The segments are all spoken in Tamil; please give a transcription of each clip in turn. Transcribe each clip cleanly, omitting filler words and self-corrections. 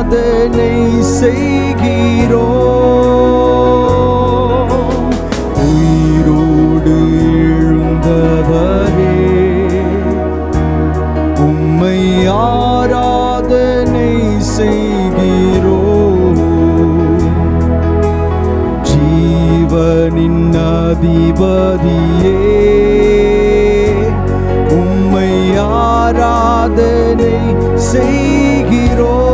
ஆராதனை செய்கிறோம். உயிரோடு எழுந்தவரே உம்மை ஆராதனை செய்கிறோம். ஜீவனின் அதிபதியே உம்மை ஆராதனை செய்கிறோம்.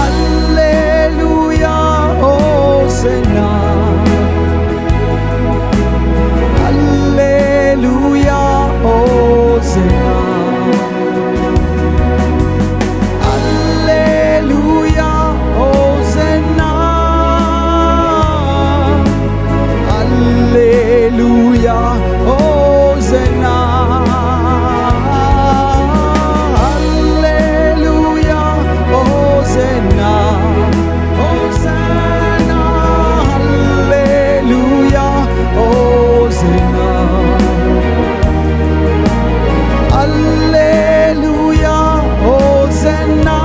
அல்லேலூயா ஹோசன்னா, அல்லேலூயா ஹோசன்னா, அல்லேலூயா ஹோசன்னா, அல்லேலூயா ஹோசன்னா, அல்லேலூயா ஹோசன்னா, ஹோசன்னா, அல்லேலூயா ஹோசன்னா, அல்லேலூயா ஹோசன்னா,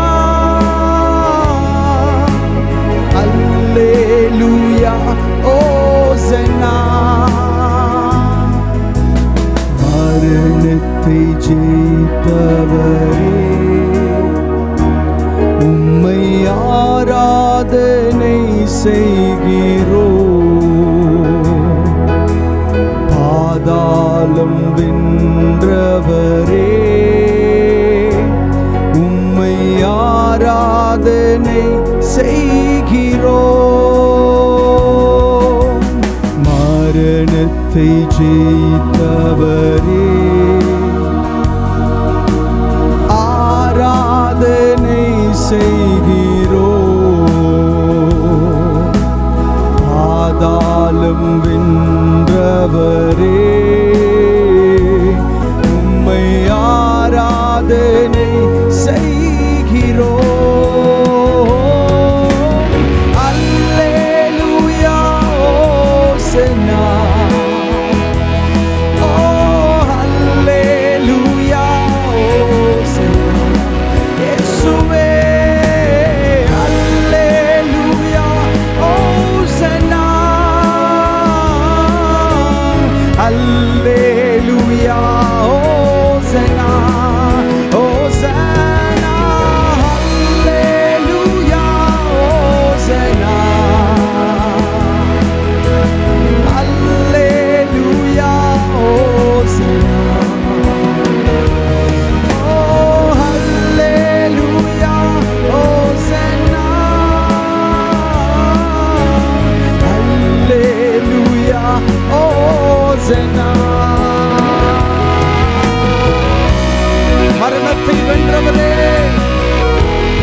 அல்லேலூயா ஹோசன்னா. மரணத்தை ஜெயித்தவரே உம்மை ஆராதனை செய்கிறோம். பாதாளம் வென்றவரே உம்மை ஆராதனை செய்கிறோம். மரணத்தை ஜெயித்தவரே ஆராதனை செய்கிறோம். பாதாளம் வென்றவரே உம்மை ஆராதனை செய்கிறோம். அல்லேலூயா ஹோசன்னா, அல்லேலூயா ஹோசன்னா, இயேசுவே அல்லேலூயா ஹோசன்னா, அல்லேலூயா ஹோசன்னா, ஹோசன்னா, அல்லேலூயா ஹோசன்னா, அல்லேலூயா ஹோசன்னா, அல்லேலூயா ஹோசன்னா, அல்லேலூயா ஹோசன்னா. மரணத்தை வென்றவரே,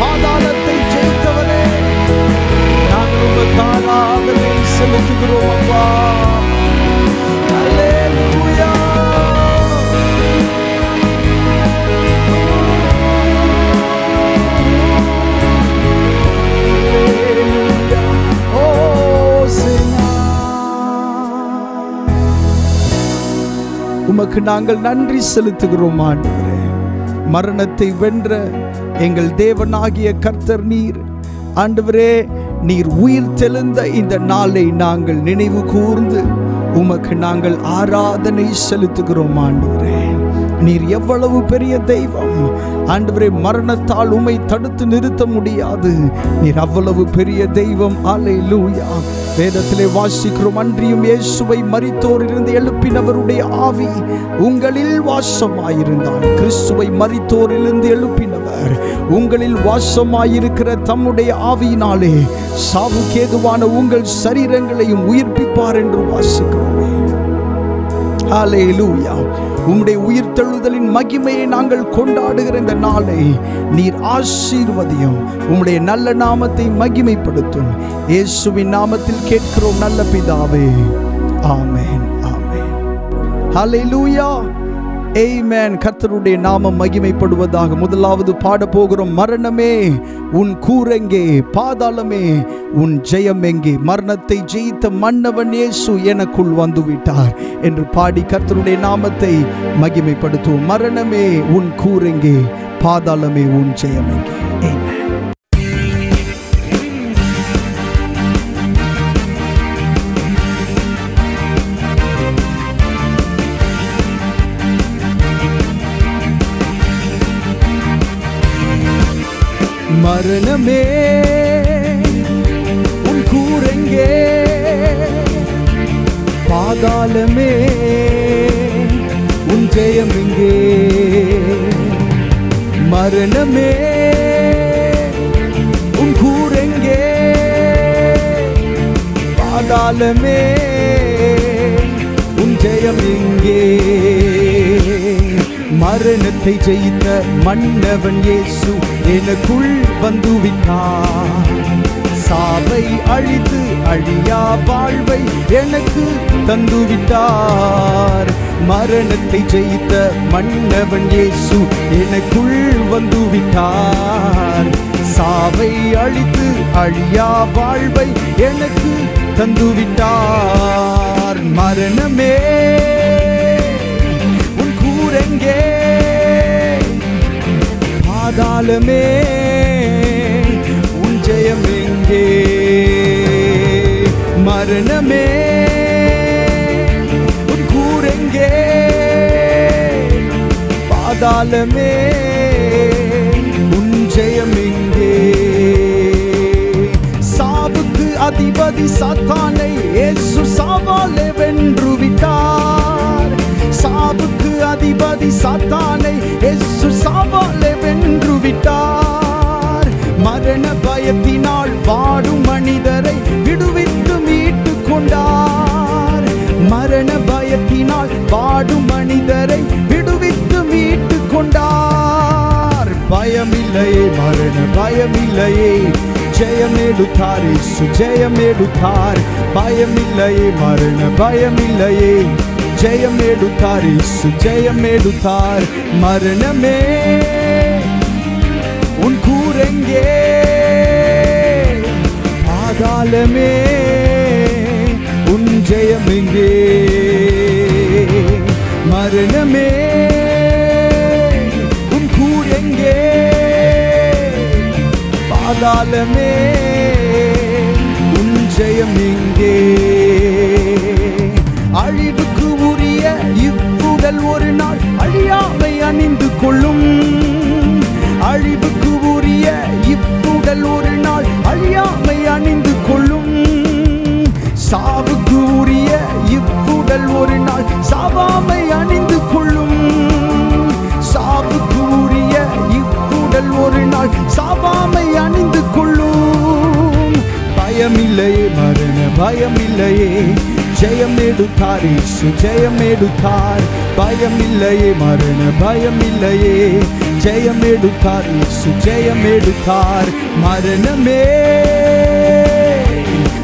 பாதாளத்தை ஜெயித்தவரே, நாங்கள் உமக்கு ஆராதனை செலுத்துகிறோம் அப்பா. அல்லேலூயா. அல்லேலூயா ஹோசன்னா. உமக்கு நாங்கள் நன்றி செலுத்துகிறோம் ஆண்டவரே. மரணத்தை வென்ற எங்கள் தேவனாகிய கர்த்தர் நீர். ஆண்டவரே, நீர் உயிர் தெழுந்த இந்த நாளை நாங்கள் நினைவு கூர்ந்து உமக்கு நாங்கள் ஆராதனை செலுத்துகிறோம் ஆண்டவரே. நீர் எவ்வளவு பெரிய தெய்வம் ஆண்டவரே. மரணத்தால் உம்மை தடுத்து நிறுத்த முடியாது. நீர் அவ்வளவு பெரிய தெய்வம். அல்லேலூயா. வேதத்திலே வாசிக்கிறோம், அன்றியும் இயேசுவை மரித்தோரிலிருந்து எழுப்பினவருடைய ஆவி உங்களில் வாசமாயிருந்தார். கிறிஸ்துவை மரித்தோரிலிருந்து எழுப்பினவர் உங்களில் வாசமாயிருக்கிற தம்முடைய ஆவியினாலே சாவுக்கேதுவான உங்கள் சரீரங்களையும் உயிர்ப்பிப்பார் என்று வாசிக்கிறோம். அல்லேலூயா. உம்முடைய உயிர்த்தெழுதலின் மகிமையை நாங்கள் கொண்டாடுகிற இந்த நாளை நீர் ஆசீர்வதியும். உம்முடைய நல்ல நாமத்தை மகிமைப்படுத்தும். இயேசுவின் நாமத்தில் கேட்கிறோம் நல்ல பிதாவே. ஆமென், ஆமென். அல்லேலூயா. ஆமென். கர்த்தருடைய நாமம் மகிமைப்படுவதாக. முதலாவது பாட போகிறோம், மரணமே உன் கூரெங்கே, பாதாளமே உன் ஜெயம் எங்கே? மரணத்தை ஜெயித்த மன்னவன் இயேசு எனக்குள் வந்து விட்டார் என்று பாடி கர்த்தருடைய நாமத்தை மகிமைப்படுத்துவோம். மரணமே உன் கூரெங்கே, பாதாளமே உன் ஜெயம் எங்கே? ஆமென். மரணமே உன் கூரெங்கே? பாதாளமே உன் ஜெயம் எங்கே? மரணமே உன் கூரெங்கே? பாதாளமே உன் ஜெயம் எங்கே? மரணத்தை ஜெயித்த மன்னவன் இயேசு எனக்குள் வந்துவிட்டார். சாவை அழித்து அழியா வாழ்வை எனக்கு தந்துவிட்டார். மரணத்தை ஜெயித்த மன்னவன் இயேசு எனக்குள் வந்துவிட்டார். சாவை அழித்து அழியா வாழ்வை எனக்கு தந்துவிட்டார். மரணமே உன் கூரெங்கே? பாதாளமே உன் ஜெயம் எங்கே? மரணமே உன் கூரெங்கே? பாதாளமே உன் ஜெயம் எங்கே? சாவுக்கு அதிபதி சாத்தானை இயேசு சாவாலே வென்று விட்டார். சாவுக்கு அதிபதி சாத்தானை இயேசு சாவாலே வென்று விட்டார். மரண பயத்தினால் வாடும் மனிதரை விடுவித்து மீட்டு கொண்டார். மரண பயத்தினால் வாடும் மனிதரை விடுவித்து மீட்டு கொண்டார். பயமில்லையே, மரண பயமில்லையே, ஜெயம் எடுத்தார் இயேசு, ஜெயம் எடுத்தார். பயமில்லையே, மரண பயமில்லையே, ஜெயம் எடுத்தார் இயேசு, ஜெயம் எடுத்தார். மரணமே உன் கூரெங்கே? பாதாளமே உன் ஜெயம் எங்கே? மரணமே உன் கூரெங்கே? பாதாளமே உன் ஜெயம் எங்கே? அழிவுக்கு உரிய இவ்வுடல் ஒரு நாள் அழியாமை அணிந்து கொள்ளும். அழிவுக்கு உரிய இவ்வுடல் ஒரு நாள் அழியாமை அணிந்து கொள்ளும். சாவுக்கு உரிய இவ்வுடல் ஒரு நாள் சாவாமை அணிந்து கொள்ளும். சாவுக்கு உரிய இவ்வுடல் ஒரு நாள் சாவாமை அணிந்து கொள்ளும். பயமில்லையே, மரண பயமில்லையே, ஜெயம் எடுத்தார் இயேசு, ஜெயம் எடுத்தார். பயமில்லையே, மரண பயமில்லையே, ஜெயம் எடுத்தார் இயேசு, ஜெயம் எடுத்தார். மரணமே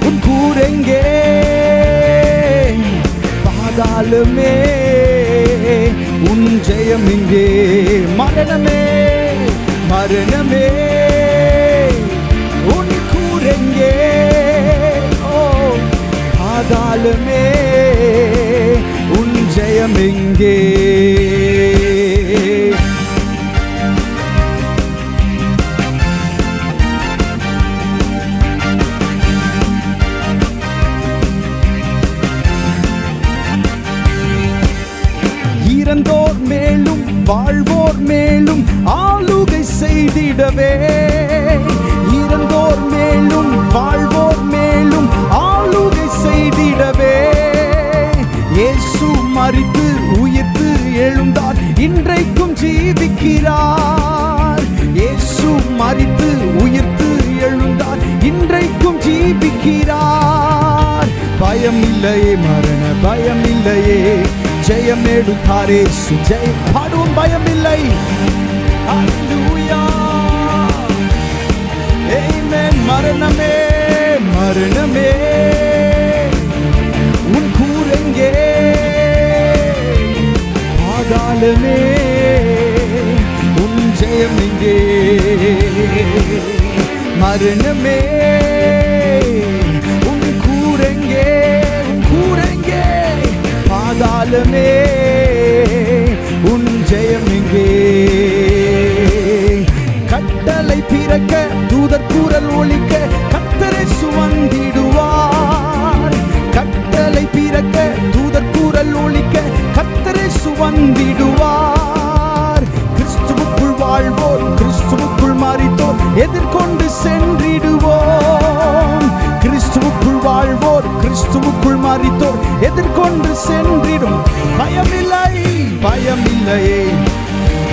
உன் கூரெங்கே? பாதாளமே உன் ஜெயம் எங்கே? மரணமே, மரணமே உன் கூரெங்கே? பாதாளமே உன் ஜெயம் எங்கே? இறந்தோர் மேலும் வாழ்வோர் மேலும் ஆளுகை செய்திடவே. இறந்தோர் மேலும் வாழ்வோர் மேலும் ஆளுகை செய்திடவே. இயேசு மரித்து உயிர்த்து எழுந்தார், இன்றைக்கும் ஜீவிக்கிறார். இயேசு மரித்து உயிர்த்து எழுந்தார், இன்றைக்கும் ஜீவிக்கிறார். பயமில்லையே, மரண பயமில்லையே, ஜெயம் எடுத்தார் இயேசு, ஜெயம் பாடுவோம். பயமில்லை, ஹல்லேலூயா, ஆமென். மரணமே, மரணமே உன் கூரெங்கே? பாதாளமே உன் ஜெயம் எங்கே? மரணமே உன் கூரெங்கே? உன் கூரெங்கே? பாதாளமே உன் ஜெயம் எங்கே? சென்றிடுவோம். கிறிஸ்துவுக்குள் வாழ்வோர், கிறிஸ்துவுக்குள் மரித்தோர் எதிர்கொண்டு சென்றிடும். பயமில்லை, பயமில்லையே.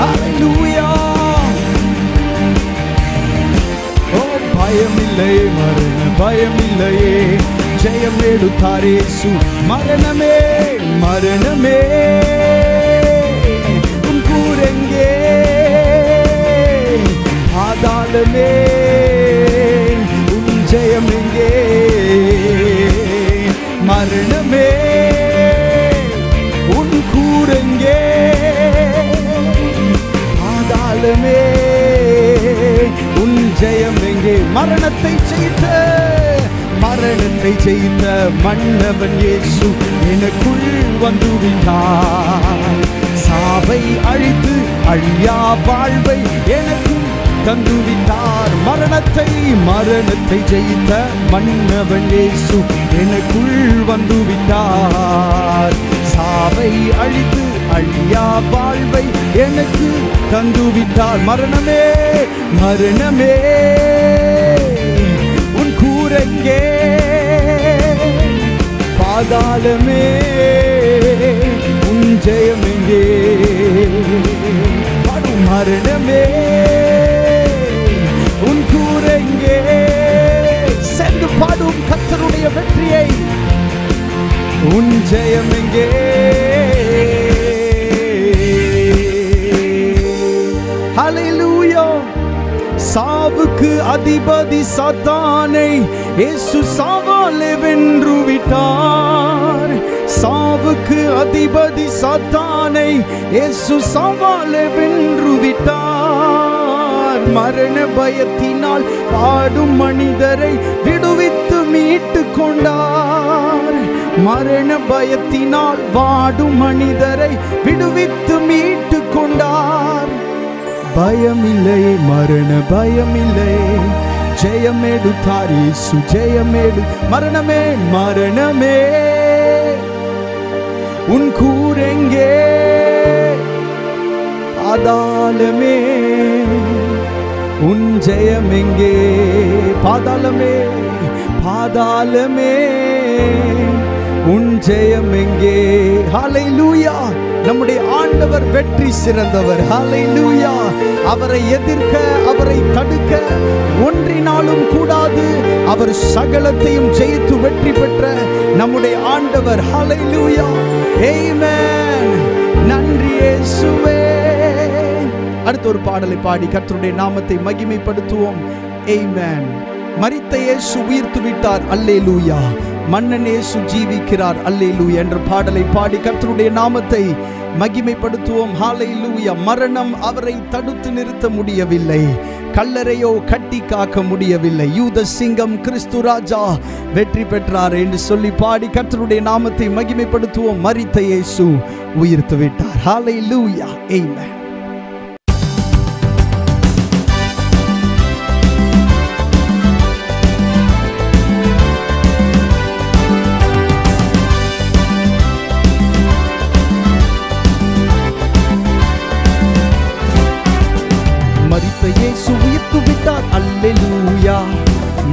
ஹல்லேலூயா. ஓ பயமில்லை, மரண பயமில்லையே. ஜெயம் எடுத்தார் இயேசு. மரணமே, மரணமே உன் கூரெங்கே? பாதாளமே உன் ஜெயம் எங்கே? மரணமே உன் கூரெங்கே? பாதாளமே உன் ஜெயம் எங்கே? மரணத்தை ஜெயித்த, மரணத்தை ஜெயித்த மன்னவன் இயேசு எனக்குள் வந்துவிட்டார். சாவை அழித்து அழியா வாழ்வை எனக்கு தந்துவிட்டார். மரணத்தை, மரணத்தை ஜெயித்த மன்னவன் இயேசு எனக்குள் வந்துவிட்டார். சாவை அழித்து அழியா வாழ்வை எனக்கு தந்துவிட்டார். மரணமே, மரணமே உன் கூரெங்கே? பாதாளமே உன் ஜெயம் எங்கே? மரணமே உன் கூரெங்கே? சென்று பாடும் கர்த்தருடைய வெற்றியை. உன் ஜெயம் எங்கே? ஹல்லேலூயா. சாவுக்கு அதிபதி சாத்தானை இயேசு சாவாலே வென்று விட்டார். சாவுக்கு அதிபதி சாத்தானை இயேசு சாவாலே வென்று விட்டார். மரண பயத்தினால் பாடும் மனிதரை விடுவித்து மீட்டு கொண்டார். மரண பயத்தினால் வாடும் மனிதரை விடுவித்து மீட்டு கொண்டார். பயமில்லை, மரண பயமில்லை. ஜெயம் எடுத்தார் இயேசு, ஜெயம் எடு. மரணமே, மரணமே உன் கூரெங்கே? பாதாளமே உன் ஜெயம் எங்கே? பாதாளமே, பாதாளமே உன் ஜெயம் எங்கே? ஹல்லேலூயா. நம்முடைய ஆண்டவர் வெற்றி சிறந்தவர். ஹல்லேலூயா. அவரை எதிர்க்க, அவரை தடுக்க ஒன்றினாலும் கூடாது. அவர் சகலத்தையும் ஜெயித்து வெற்றி பெற்ற நம்முடைய ஆண்டவர். ஹல்லேலூயா. ஆமென். நன்றி இயேசுவே. அடுத்த ஒரு பாடலை பாடி கர்த்தருடைய நாமத்தை மகிமைப்படுத்துவோம். ஆமென். மரித்த இயேசு உயிர்த்து விட்டார். அல்லேலூயா. மன்னன் இயேசு ஜீவிக்கிறார். அல்லேலூயா என்ற பாடலை பாடி கர்த்தருடைய நாமத்தை மகிமைப்படுத்துவோம். ஹல்லேலூயா. மரணம் அவரை தடுத்து நிறுத்த முடியவில்லை. கல்லறையோ கட்டி காக்க முடியவில்லை. யூத சிங்கம் கிறிஸ்து ராஜா வெற்றி பெற்றார் என்று சொல்லி பாடி கர்த்தருடைய நாமத்தை மகிமைப்படுத்துவோம். மரித்த இயேசு உயிர்த்து விட்டார். ஹல்லேலூயா. ஆமென். மரித்த இயேசு உயிர்த்து விட்டார். அல்லேலூயா.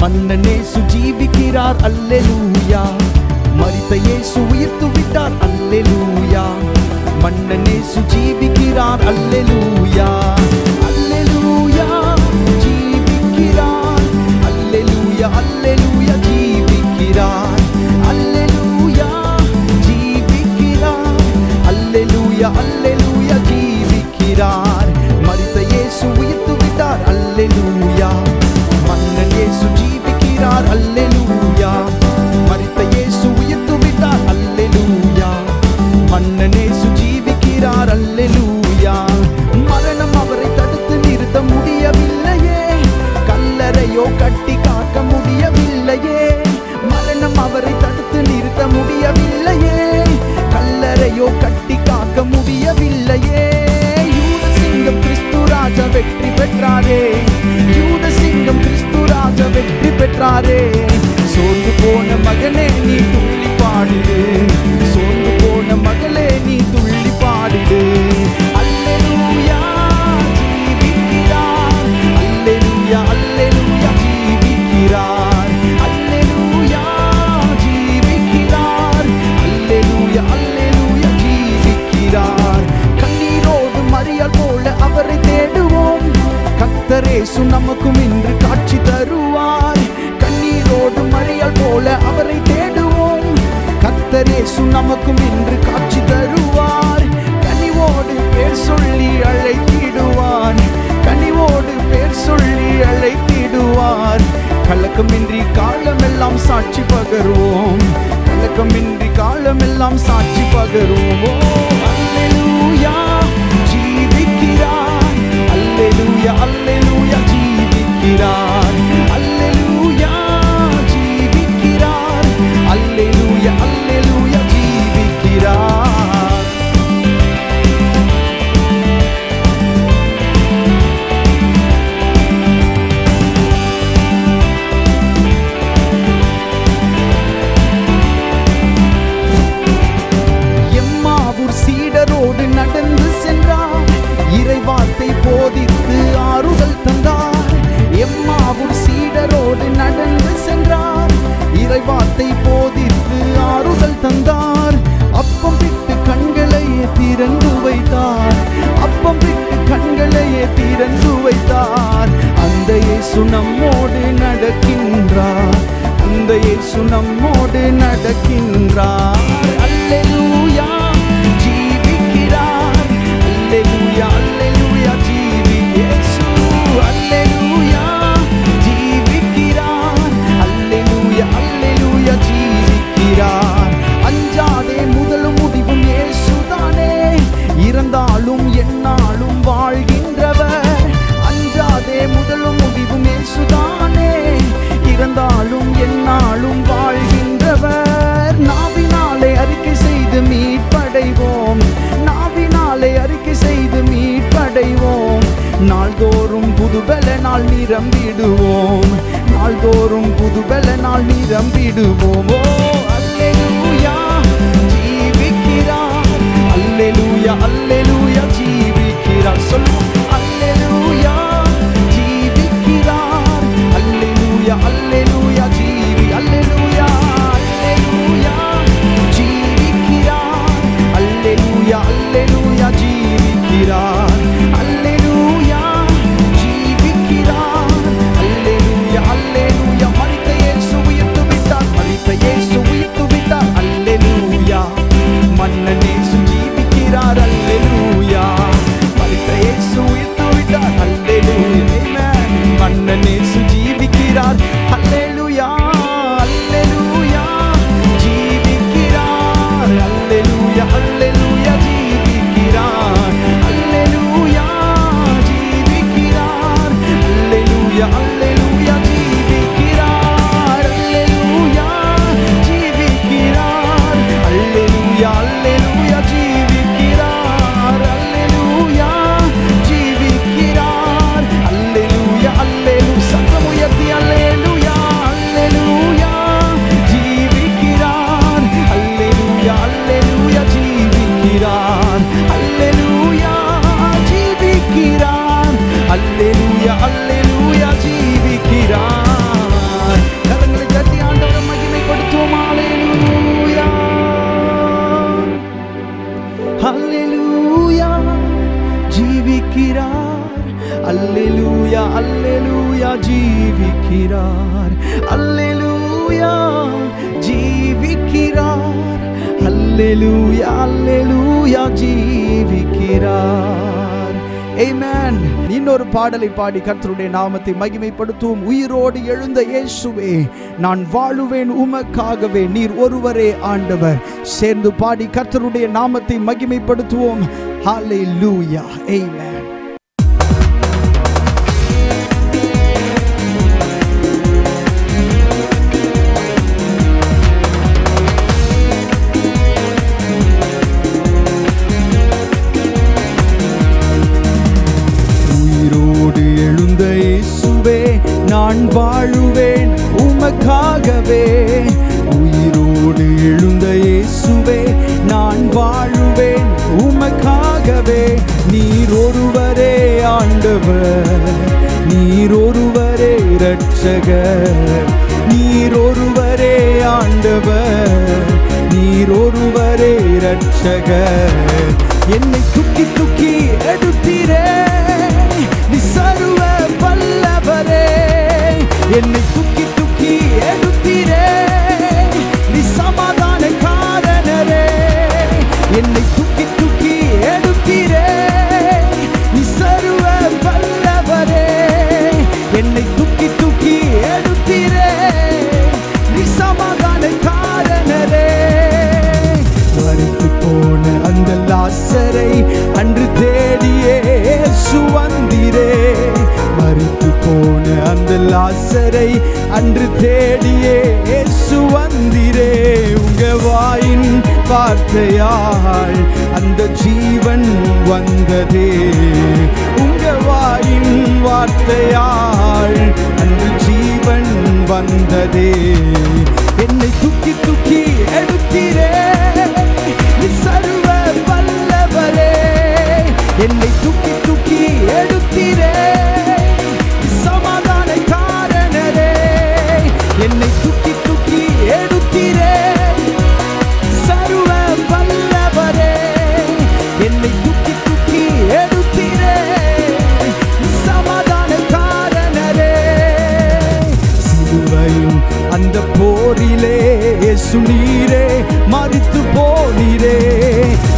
மன்னன் இயேசு ஜீவிக்கிறார். அல்லேலூயா. மரித்த இயேசு உயிர்த்து விட்டார். அல்லேலூயா. மன்னன் இயேசு ஜீவிக்கிறார். அல்லேலூயா. அல்லேலூயா ஜீவிக்கிறார். அல்லேலூயா. அல்லேலூயா ஜீவிக்கிறார். அல்லேலூயா ஜீவிக்கிறார். அல்லேலூயா. அல்லேலூயா ஜீவிக்கிறார். மரித்த இயேசு உயிர்த்து விட்டார். அல்லேலூயா. மன்னன் இயேசு ஜீவிக்கிறார். அல்லேலூயா. மரித்த இயேசு உயிர்த்து விட்டார். அல்லேலூயா. மன்னன் இயேசு ஜீவிக்கிறார். அல்லேலூயா. மரணம் அவரை தடுத்து நிறுத்த முடியவில்லையே. கல்லறையோ கட்டி காக்க முடியவில்லையே. மரணம் அவரை தடுத்து நிறுத்த முடியவில்லையே. கல்லறையோ கட்டி காக்க முடியவில்லையே. யூத சிங்கம் கிறிஸ்து ராஜா வெற்றி பெற்றாரே. யூத சிங்கம் கிறிஸ்து ராஜா வெற்றி பெற்றாரே. சோர்ந்து போன மகனே நீ துள்ளி பாடிடு. சோர்ந்து போன மகளே நீ துள்ளி பாடிடு. அல்லேலூயா ஜீவிக்கிறார். அல்லேலூயா. அல்லேலூயா கர்த்தரேசு நமக்கும் இன்று காட்சி தருவார். கண்ணீரோடு மழையால் போல அவரை தேடுவோம். கர்த்தரேசு நமக்கும் இன்று காட்சி தருவார். கனிவோடு பேர் சொல்லி அழைத்திடுவார். கனிவோடு பேர் சொல்லி அழைத்திடுவார். கலக்கமின்றி காலமெல்லாம் சாட்சி பகருவோம். கலக்கமின்றி காலமெல்லாம் சாட்சி பகருவோம். அல்லேலூயா ஜீவிக்கிறார். அல்லேலூயா அல்லேலூயா ஜீவிக்கிறார். அல்லேலூயா ஜீவிக்கிறார். அல்லேலூயா அல்லேலூயா ஜீவிக்கிறார். சீடரோடு நடந்து சென்றார். இறைவார்த்தை போதித்து ஆறுதல் தந்தார். எம்மாவூர் சீடரோடு நடந்து சென்றார். இறைவார்த்தை போதித்து ஆறுதல் தந்தார். அப்பம் விட்டு கண்களையே திறந்து வைத்தார். அப்பம் விட்டு கண்களையே திறந்து வைத்தார். அந்த இயேசு நம்மோடு நடக்கின்றார். அந்த இயேசு நம்மோடு நடக்கின்றார். அல்லேலூயா ஜீவிக்கிறார். அல்லேலூயா அல்லேலூயா ஜீவியேசு. அல்லேலூயா ஜீவிக்கிறார். அல்லேலூயா அல்லேலூயா ஜீவிக்கிறார். அஞ்சாதே முதலும் முடிவும் இயேசுதானே. இறந்தாலும் என்னாலும் வாழ்கின்றவர். அஞ்சாதே முதலும் முடிவும் இயேசுதானே. இறந்தாலும் என்னாலும் வாழ்கின்றவர். நாவினாலே அறிக்கை செய்து மீட்படைவோம். நாவினாலே அறிக்கை செய்து மீட்படைவோம். நாள்தோறும் புதுபலனால் நிரம்பிடுவோம். நாள்தோறும் புதுபலனால் நிரம்பிடுவோம். ஓ அல்லேலூயா ஜீவிக்கிறார். அல்லேலூயா அல்லேலூயா ஜீவிக்கிறார். சொல்லுவோம் அல்லேலூயா ஜீவிக்கிறார். அல்லேலூயா அல்லேலூயா ஜீவி. அல்லேலூயா அல்லேலூயா ஜீவிக்கிறார். அல்லேலூயா அல்லேலூயா ஜீவிக்கிறார். அல்லேலூயா ஜீவிக்கிறார். அல்லேலூயா அல்லேலூயா. மரித்த இயேசு உயிர்த்து விட்டார். மரித்த இயேசு உயிர்த்து விட்டார். அல்லேலூயா. மன்னன் இயேசு ஜீவிக்கிறார். அல்லேலூயா. மரித்த இயேசு உயிர்த்து விட்டார். அல்லேலூயா. மன்னன் இயேசு ஜீவிக்கிறார். அல்லேலூயா அல்லேலூயா ஜீவிக்கிறார். அல்லேலூயா அல்லேலூயா ஜீவிக்கிறார். அல்லேலூயா ஜீவிக்கிறார். அல்லேலூயா அல்லேலூயா ஜீவிக்கிறார். அல்லேலூயா ஜீவிக்கிறார். அல்லேலூயா அல்லேலூயா ஜீவிக்கிறார். அல்லேலூயா ஜீவிக்கிறார். அல்லேலூயா அல்லேலூயா. சத்தம் உயர்த்தி அல்லேலூயா அல்லேலூயா ஜீவிக்கிறார். அல்லேலூயா அல்லேலூயா ஜீவிக்கிறார். அல்லேலூயா ஜீவிக்கிறார். அல்லேலூயா அல்லேலூயா ஜீவிக்கிறார். கரங்களை தட்டி ஆண்டவரை மகிமைப்படுத்துவோம். அல்லேலூயா அல்லேலூயா ஜீவிக்கிறார். அல்லேலூயா அல்லேலூயா ஜீவிக்கிறார். அல்லேலூயா ஜீவிக்கிறார். அல்லேலூயா அல்லேலூயா ஜீவிக்கிறார். ஆமென். இன்னொரு பாடலை பாடி கர்த்தருடைய நாமத்தை மகிமைப்படுத்துவோம். உயிரோடு எழுந்த இயேசுவே, நான் வாழுவேன் உமக்காகவே, நீர் ஒருவரே ஆண்டவர். சேர்ந்து பாடி கர்த்தருடைய நாமத்தை மகிமைப்படுத்துவோம். ஹல்லேலூயா. ஆமென். எழுந்த இயேசுவே, நான் வாழுவேன் உமக்காகவே. உயிரோடு எழுந்த இயேசுவே, நான் வாழுவேன் உமக்காகவே. நீர் ஒருவரே ஆண்டவர், நீர் ஒருவரே இரட்சகர். நீர் ஒருவரே ஆண்டவர், நீர் ஒருவரே இரட்சகர். என்னை தூக்கி தூக்கி எடுத்தீரே, நீ சர்வ என்னை தூக்கி தூக்கி எடுத்தீரே நீ சமாதான காரணரே. என்னை தூக்கி தூக்கி எடுத்தீரே நீ சர்வ வல்லவரே. என்னை தூக்கி தூக்கி எடுத்தீரே நீ சமாதான காரணரே. மரித்து போன அந்த லாசரை அன்று தேடியே இயேசு வந்தீரே. மரித்து போன அந்த லாசரை அன்று தேடியே இயேசு வந்தீரே. உங்க வாயின் வார்த்தையால் அந்த ஜீவன் வந்ததே. உங்க வாயின் வார்த்தையால் அந்த ஜீவன் வந்ததே. என்னை தூக்கி தூக்கி எடுத்தீரே நீ சர்வ வல்லவரே. என்னை தூக்கி தூக்கி எடுத்தீரே சமாதான காரணரே. என்னை தூக்கி தூக்கி எடுத்தீரே சர்வ வல்லவரே. என்னை தூக்கி தூக்கி எடுத்தீரே சமாதான காரணரே. சிலுவையும் அந்த போரிலே இயேசு நீரே மரித்து போனீரே.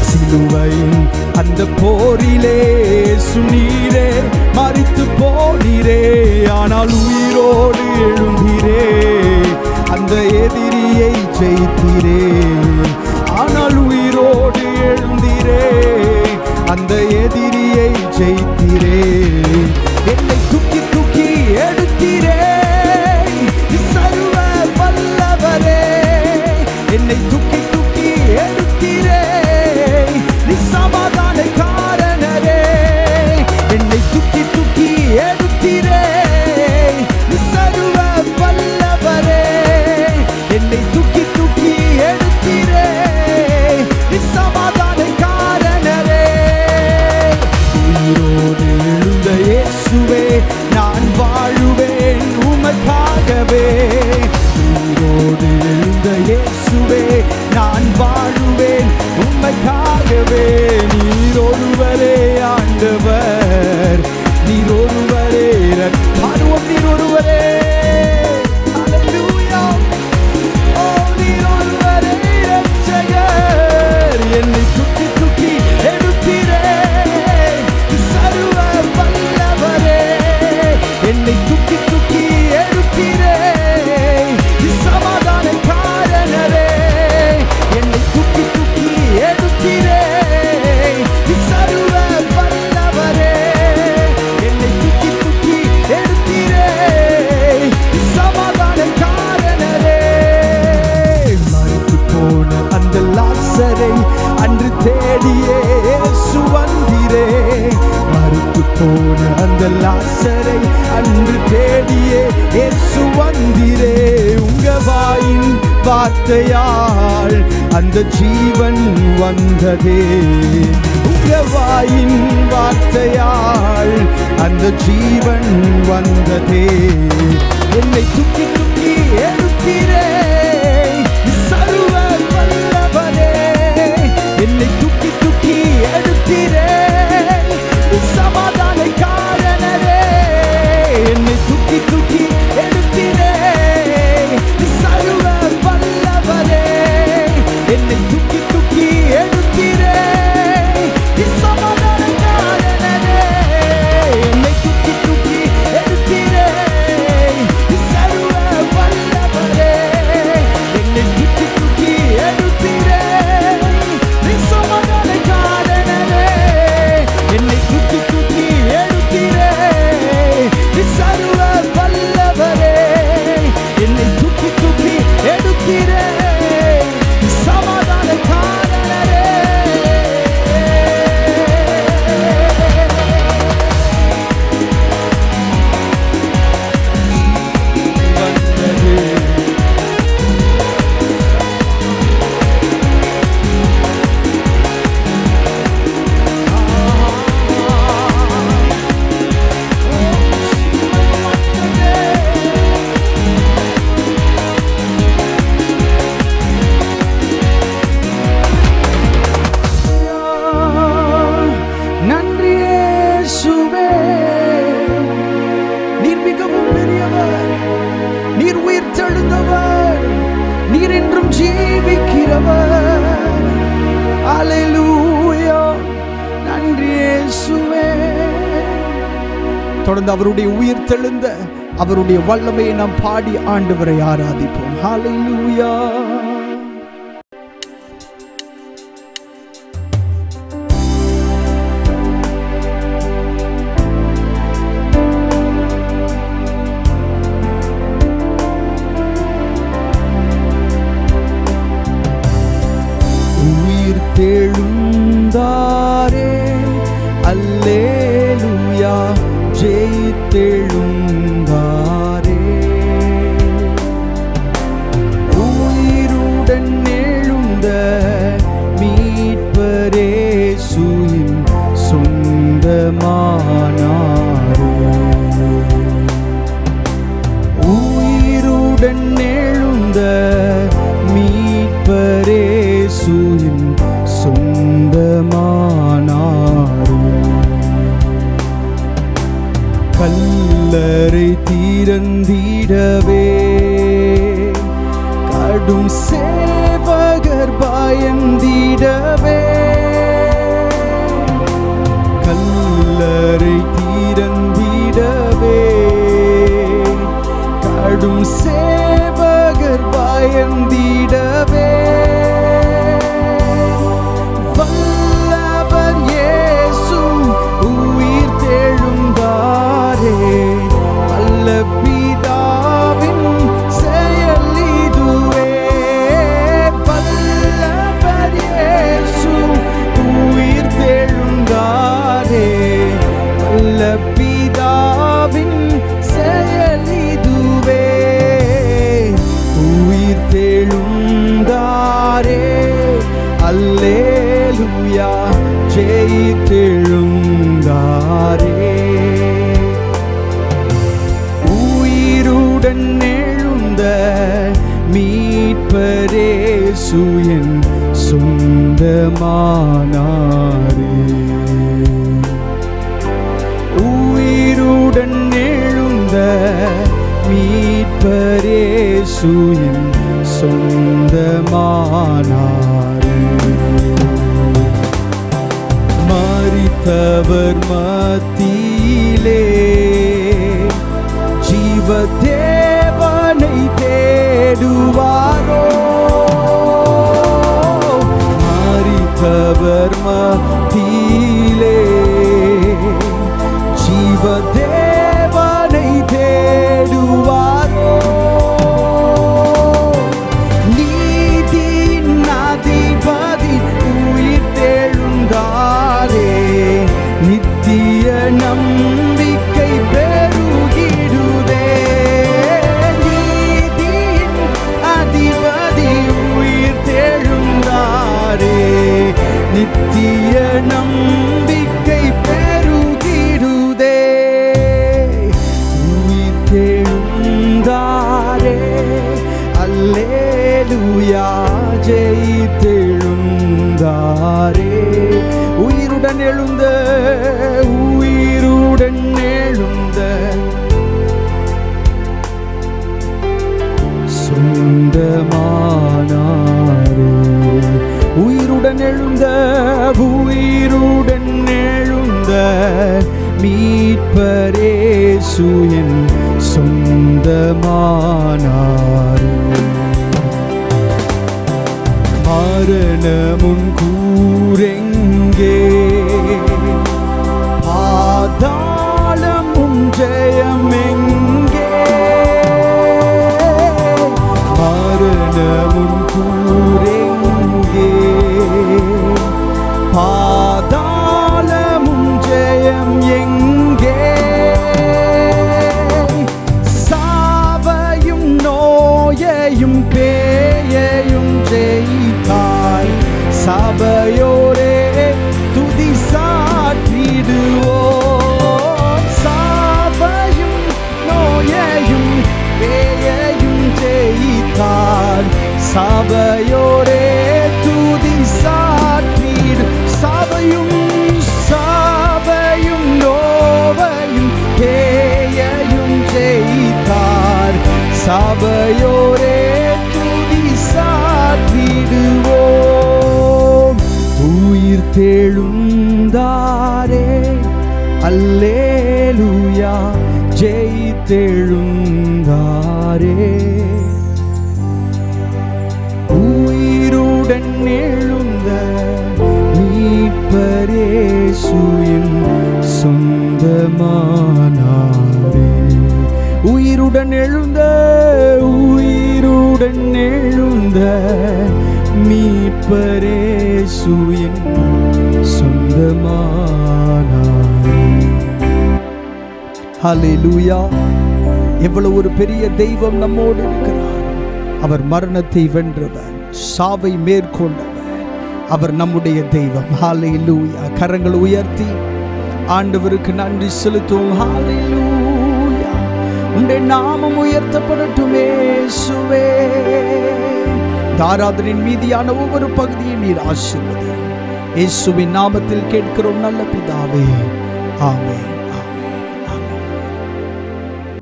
சிலுவையும் அந்த போரிலே இயேசு நீரே மரித்து போனீரே. ஆனால் உயிரோடு எழுந்தீரே அந்த எதிரியை ஜெயித்தீரே. ஆனால் உயிரோடு எழுந்தீரே அந்த எதிரியை ஜெயித்தீரே. என்னை தூக்கி தூக்கி எடுத்தீரே சர்வ வல்லவரே. என்னை தூக்கி தூக்கி எடுத்தீரே நீ சமாதான காரணரே. என்னை தூக்கி தூக்கி எடுத்தீரே நீ சர்வ வல்லவரே. என்னை தூக்கி தூக்கி எடுத்தீரே நீ சமாதான காரணரே. உயிரோடு எழுந்த இயேசுவே நான் வாழுவேன் உமக்காகவே. உயிரோடு எழுந்த இயேசுவே நான் வாழுவேன் உமக்காகவே. நீர் ஒருவரே ஆண்டவர், நீர் ஒருவரே பாடுவோம், நீர் ஒருவரே. ஹல்லேலூயா. ஓ நீர் ஒருவரே இரட்சகர். என்னை தூக்கி தூக்கி எடுத்தீரே சர்வ வல்லவரே. என்னை தூக்கி தூக்கி எடுத்தீரே சமாதான காரணரே. என்னை தூக்கி தூக்கி எடுத்தீரே சர்வ வல்லவரே. என்னை தூக்கி தூக்கி எடுத்தீரே சமாதான காரணரே. மரித்து போன அந்த லாசரை அன்று தேடியே இயேசு வந்தீரே. மரித்து போன அந்த லாசரை அன்று தேடியே இயேசு வந்தீரே. உங்க வாயின் வார்த்தையால் அந்த ஜீவன் வந்ததே. உங்க வாயின் வார்த்தையால் அந்த ஜீவன் வந்ததே. என்னை தூக்கி தூக்கி எடுத்தீரே சர்வ வல்லவரே. என்னை தூக்கி தூக்கி எடுத்தீரே சமாதான காரணரே. என்னை தூக்கி தூக்கி எடுத்தீரே சர்வ வல்லவரே. என்னை தூக்கி தூக்கி எடுத்தீரே சமாதான காரணரே. என்னை தூக்கி தூக்கி எடுத்தீரே சர்வ வல்லவரே. என்னை தூக்கி தூக்கி எடுத்தீரே சமாதான காரணரே. என்னை தூக்கி தூக்கி நீர் என்றும் ஜீவிக்கிறவர். அல்லேலூயா, நன்றி இயேசுவே. தொடர்ந்து அவருடைய உயிர் தெழுந்த அவருடைய வல்லமையை நாம் பாடி ஆண்டவரை ஆராதிப்போம். ஹல்லேலூயா. உயிர் தெழுந்தாரே, அல்லேலூயா, ஜெயித்தெழுந்தாரே. உயிருடன் எழுந்த மீட்பரே இயேசுவின் சொந்தமானாரே. உயிருடன் எழுந்த மீட்பரே இயேசுவின் சொந்தமானாரே. கல்லறை திறந்திடவே கடும் சேவகர் பயந்திடவே. கல்லறை திறந்திடவே கடும் சேவகர் பயந்திடவே. வல்லவர் இயேசு உயிர் தெழுந்தாரே, அல்ல பிதாவின் செயல் இதுவே. வல்லவர் இயேசு உயிர் தெழுந்தாரே, அல்ல பிதாவின் செயல் இதுவே. உயிர் தெழுந்தாரே, அல்லேலூயா, ஜெயித்தெழுந்தாரே. உயிருடன் எழுந்த மீட்பரே இயேசுவின் சொந்தமானாரே. உயிருடன் எழுந்த மீட்பரே இயேசுவின் சொந்தமானாரே. மரித்தவர் மத்தியிலே ஜீவதேவனை தேடுவாரோ. மரித்தவர் மத்தியிலே ஜீவதேவனை தேடுவாரோ. நீதியின் அதிபதி உயிர் தெழுந்தாரே, நித்திய நம்பிக்கை பெருகிடுதே. நீதியின் அதிபதி உயிர் தெழுந்தாரே, நித்திய நம்பிக்கை பெருகிடுதே. உயிர் தெழுந்தாரே, அல்லேலூயா, ஜெயித்தெழுந்தாரே. உயிருடன் எழுந்த, உயிருடன் எழுந்த சொந்தமானாரே. உயிருடன் எழுந்த, உயிருடன் எழுந்த மீட்பரே இயேசுவின் சொந்தமானாரே. மரணமுன் கூரெங்கே, பாதாளமும் ஜெயமெங்கே. மரணமுன் கூரெங்கே, பாதாளமும் ஜெயம் எங்கே. சாவையும் நோயையும் பேயையும் ஜெயித்தாய், சபையோரே துதி சாற்றிடுவோம். சாவையும் நோயையும் பேயையும் ஜெயித்தார், சபையோரே துதி சாற்றிடு. சபையும் சாவையும் நோவையும் பேயையும் ஜெயித்தார், சபையோரே துதி உயிர்த்தெழுந்தாரே, அல்லேலூயா, ஜெயித்தெழுந்தாரே. உயிருடன் எழுந்த மீட்பர் இயேசுவின் சொந்தமானாரே. உயிருடன் எழுந்த மீட்பர் இயேசுவின் சொந்தமானாரே. ஹல்லேலூயா. எவ்வளவு ஒரு பெரிய தெய்வம் நம்மோடு இருக்கிறார். அவர் மரணத்தை வென்றவர், சாவை மேற்கொண்டவர். அவர் நம்முடைய தெய்வம். ஹல்லேலூயா. கரங்களை உயர்த்தி ஆண்டவருக்கு நன்றி செலுத்துவோம். ஹல்லேலூயா. உம்முடைய நாமம் உயர்த்தப்படட்டும் இயேசுவே. ஆராதனையின் மீதியான ஒவ்வொரு பகுதியை நீர் ஆசீர்வதியும். இயேசுவின் நாமத்தில் கேட்கிறோம் நல்ல பிதாவே. ஆமென்.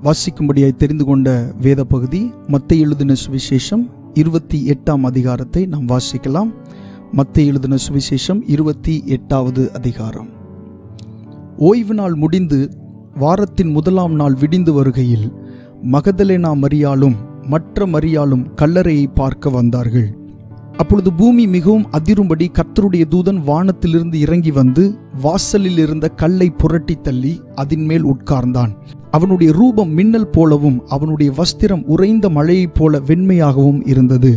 வாசிக்கும்படியாய் தெரிந்து கொண்ட வேத பகுதி மத்தேயு எழுதின சுவிசேஷம் 28ஆம் அதிகாரத்தை நாம் வாசிக்கலாம். மத்தேயு எழுதின சுவிசேஷம் 28வது அதிகாரம். ஓய்வு நாள் முடிந்து வாரத்தின் முதலாம் நாள் விடிந்து வருகையில் மகதலேனா மரியாளும் மற்ற மரியாளும் கல்லறையை பார்க்க வந்தார்கள். அப்பொழுது பூமி மிகவும் அதிரும்படி கர்த்தருடைய தூதன் வானத்திலிருந்து இறங்கி வந்து வாசலில் இருந்த கல்லை புரட்டி தள்ளி அதன் மேல் உட்கார்ந்தான். அவனுடைய ரூபம் மின்னல் போலவும் அவனுடைய வஸ்திரம் உறைந்த மழையைப் போல வெண்மையாகவும் இருந்தது.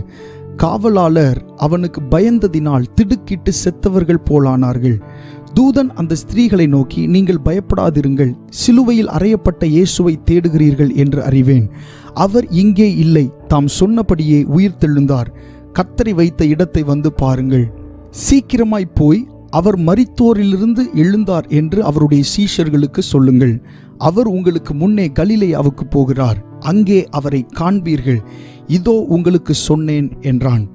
காவலாளர் அவனுக்கு பயந்ததினால் திடுக்கிட்டு செத்தவர்கள் போலானார்கள். தூதன் அந்த ஸ்திரீகளை நோக்கி, நீங்கள் பயப்படாதிருங்கள், சிலுவையில் அறையப்பட்ட இயேசுவை தேடுகிறீர்கள் என்று அறிவேன். அவர் இங்கே இல்லை, தாம் சொன்னபடியே உயிர்த்தெழுந்தார். கர்த்தரை வைத்த இடத்தை வந்து பாருங்கள். சீக்கிரமாய் போய் அவர் மரித்தோரிலிருந்து எழுந்தார் என்று அவருடைய சீஷர்களுக்கு சொல்லுங்கள். அவர் உங்களுக்கு முன்னே கலிலேயாவுக்கு போகிறார், அங்கே அவரை காண்பீர்கள். இதோ உங்களுக்கு சொன்னேன் என்றான்.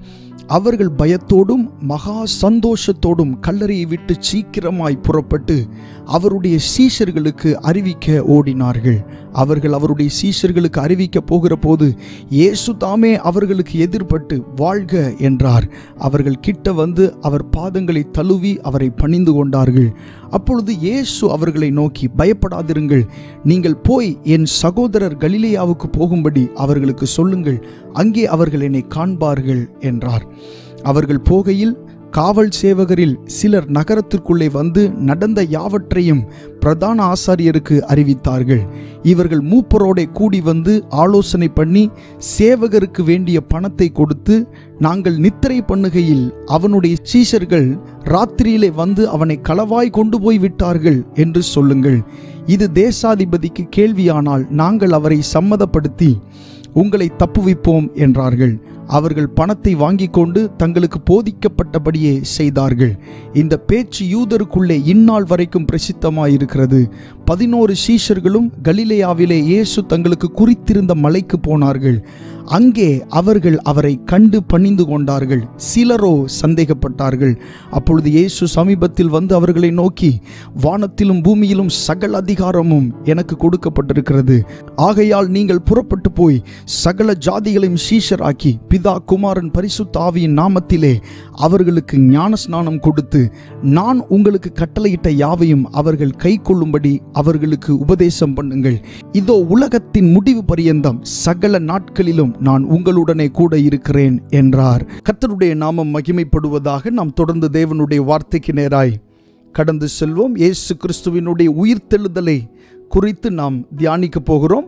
அவர்கள் பயத்தோடும் மகா சந்தோஷத்தோடும் கல்லறையை விட்டு சீக்கிரமாய் புறப்பட்டு அவருடைய சீஷர்களுக்கு அறிவிக்க ஓடினார்கள். அவர்கள் அவருடைய சீஷர்களுக்கு அறிவிக்க போகிற போது இயேசு தாமே அவர்களுக்கு எதிர்பட்டு வாழ்க என்றார். அவர்கள் கிட்ட வந்து அவர் பாதங்களை தழுவி அவரை பணிந்து கொண்டார்கள். அப்பொழுது இயேசு அவர்களை நோக்கி, பயப்படாதிருங்கள், நீங்கள் போய் என் சகோதரர் கலிலேயாவுக்கு போகும்படி அவர்களுக்கு சொல்லுங்கள், அங்கே அவர்கள் என்னை காண்பார்கள் என்றார். அவர்கள் போகையில் காவல் சேவகரில் சிலர் நகரத்திற்குள்ளே வந்து நடந்த யாவற்றையும் பிரதான ஆசாரியருக்கு அறிவித்தார்கள். இவர்கள் மூப்பரோடே கூடி வந்து ஆலோசனை பண்ணி சேவகருக்கு வேண்டிய பணத்தை கொடுத்து, நாங்கள் நித்திரை பண்ணுகையில் அவனுடைய சீஷர்கள் ராத்திரியிலே வந்து அவனை களவாய் கொண்டு போய் விட்டார்கள் என்று சொல்லுங்கள். இது தேசாதிபதிக்கு கேள்வியானால் நாங்கள் அவரை சம்மதப்படுத்தி உங்களை தப்புவிப்போம் என்றார்கள். அவர்கள் பணத்தை வாங்கி கொண்டு தங்களுக்கு போதிக்கப்பட்டபடியே செய்தார்கள். இந்த பேச்சு யூதருக்குள்ளே இந்நாள் வரைக்கும் பிரசித்தமாயிருக்கிறது. 11 சீஷர்களும் கலிலேயாவிலே இயேசு தங்களுக்கு குறித்திருந்த மலைக்கு போனார்கள். அங்கே அவர்கள் அவரை கண்டு பணிந்து கொண்டார்கள். சிலரோ சந்தேகப்பட்டார்கள். அப்பொழுது இயேசு சமீபத்தில் வந்து அவர்களை நோக்கி, வானத்திலும் பூமியிலும் சகல அதிகாரமும் எனக்கு கொடுக்கப்பட்டிருக்கிறது. ஆகையால் நீங்கள் புறப்பட்டு போய் சகல ஜாதிகளையும் சீஷராக்கி பிதா குமாரன் பரிசுத்த ஆவியின் நாமத்திலே அவர்களுக்கு ஞானஸ்நானம் கொடுத்து, நான் உங்களுக்கு கட்டளையிட்ட யாவையும் அவர்கள் கை கொள்ளும்படி அவர்களுக்கு உபதேசம் பண்ணுங்கள். இதோ உலகத்தின் முடிவு பரியந்தம் சகல நாட்களிலும் நான் உங்களுடனே கூட இருக்கிறேன் என்றார். கர்த்தருடைய நாமம் மகிமைப்படுவதாக. நாம் தொடர்ந்து தேவனுடைய வார்த்தைக்கு நேராய் கடந்து செல்வோம். இயேசு கிறிஸ்துவினுடைய உயிர்த்தெழுதலை குறித்து நாம் தியானிக்க போகிறோம்.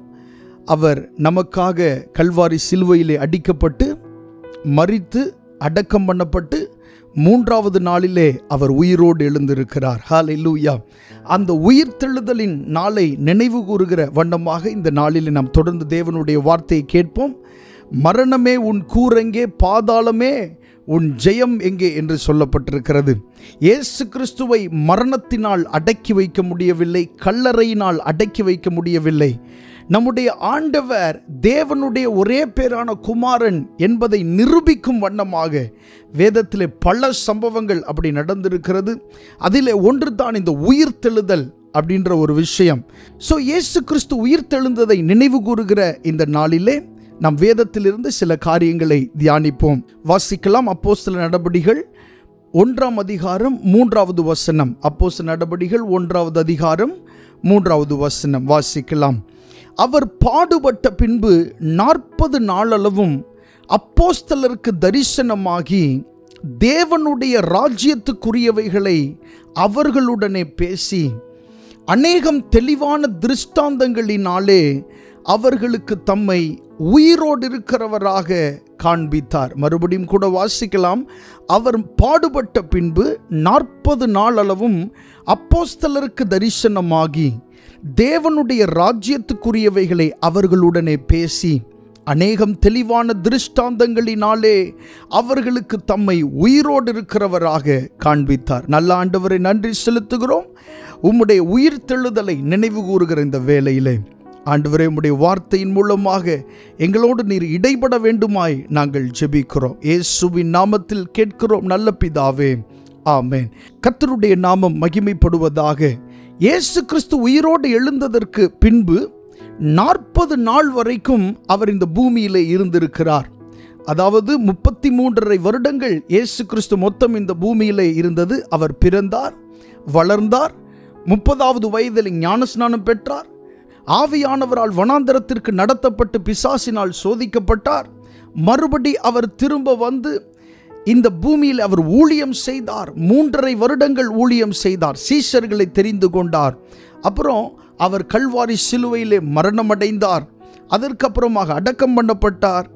அவர் நமக்காக கல்வாரி சிலுவையிலே அடிக்கப்பட்டு மரித்து அடக்கம் பண்ணப்பட்டு 3வது நாளிலே அவர் உயிரோடு எழுந்திருக்கிறார். ஹல்லேலூயா. அந்த உயிர்த்தெழுதலின் நாளை நினைவு கூறுகிற வண்ணமாக இந்த நாளிலே நாம் தொடர்ந்து தேவனுடைய வார்த்தையை கேட்போம். மரணமே உன் கூரெங்கே, பாதாளமே உன் ஜெயம் எங்கே என்று சொல்லப்பட்டிருக்கிறது. இயேசு கிறிஸ்துவை மரணத்தினால் அடக்கி வைக்க முடியவில்லை, கல்லறையினால் அடக்கி வைக்க முடியவில்லை. நம்முடைய ஆண்டவர் தேவனுடைய ஒரே பேரான குமாரன் என்பதை நிரூபிக்கும் வண்ணமாக வேதத்திலே பல சம்பவங்கள் அப்படி நடந்திருக்கிறது. அதிலே ஒன்று தான் இந்த உயிர்த்தெழுதல் அப்படின்ற ஒரு விஷயம். ஸோ இயேசு கிறிஸ்து உயிர்த்தெழுந்ததை நினைவு கூறுகிற இந்த நாளிலே நாம் வேதத்திலிருந்து சில காரியங்களை தியானிப்போம். வாசிக்கலாம். அப்போஸ்தலர் நடபடிகள் 1ஆம் அதிகாரம் 3வது வசனம். அப்போஸ்தலர் நடபடிகள் 1வது அதிகாரம் 3வது வசனம் வாசிக்கலாம். அவர் பாடுபட்ட பின்பு 40 நாளளவும் அப்போஸ்தலருக்கு தரிசனமாகி தேவனுடைய ராஜ்யத்துக்குரியவைகளை அவர்களுடனே பேசி அநேகம் தெளிவான திருஷ்டாந்தங்களினாலே அவர்களுக்கு தம்மை உயிரோடு இருக்கிறவராக காண்பித்தார். மறுபடியும் கூட வாசிக்கலாம். அவர் பாடுபட்ட பின்பு 40 நாளளவும் அப்போஸ்தலருக்கு தரிசனமாகி தேவனுடைய ராஜ்யத்துக்குரியவைகளை அவர்களுடனே பேசி அநேகம் தெளிவான திருஷ்டாந்தங்களினாலே அவர்களுக்கு தம்மை உயிரோடு இருக்கிறவராக காண்பித்தார். நல்ல ஆண்டவரை நன்றி செலுத்துகிறோம். உம்முடைய உயிர்த்தெழுதலை நினைவு கூறுகிற இந்த வேளையிலே ஆண்டவரே, உம்முடைய வார்த்தையின் மூலமாக எங்களோடு நீர் இடைபட வேண்டுமாய் நாங்கள் ஜெபிக்கிறோம். இயேசுவின் நாமத்தில் கேட்கிறோம் நல்ல பிதாவே, ஆமென். கர்த்தருடைய நாமம் மகிமைப்படுவதாக. இயேசு கிறிஸ்து உயிரோடு எழுந்ததற்கு பின்பு 40 நாள் வரைக்கும் அவர் இந்த பூமியிலே இருந்திருக்கிறார். அதாவது 33.5 வருடங்கள் இயேசு கிறிஸ்து மொத்தம் இந்த பூமியிலே இருந்தது. அவர் பிறந்தார், வளர்ந்தார், 30வது வயதில் ஞானஸ்நானம் பெற்றார், ஆவியானவரால் வனாந்தரத்திற்கு நடத்தப்பட்டு பிசாசினால் சோதிக்கப்பட்டார். மறுபடி அவர் திரும்ப வந்து இந்த பூமியில் அவர் ஊழியம் செய்தார். 3.5 வருடங்கள் ஊழியம் செய்தார். சீஷர்களை தெரிந்து கொண்டார். அப்புறம் அவர் கல்வாரி சிலுவையிலே மரணமடைந்தார். அதற்கப்புறமாக அடக்கம் பண்ணப்பட்டார்.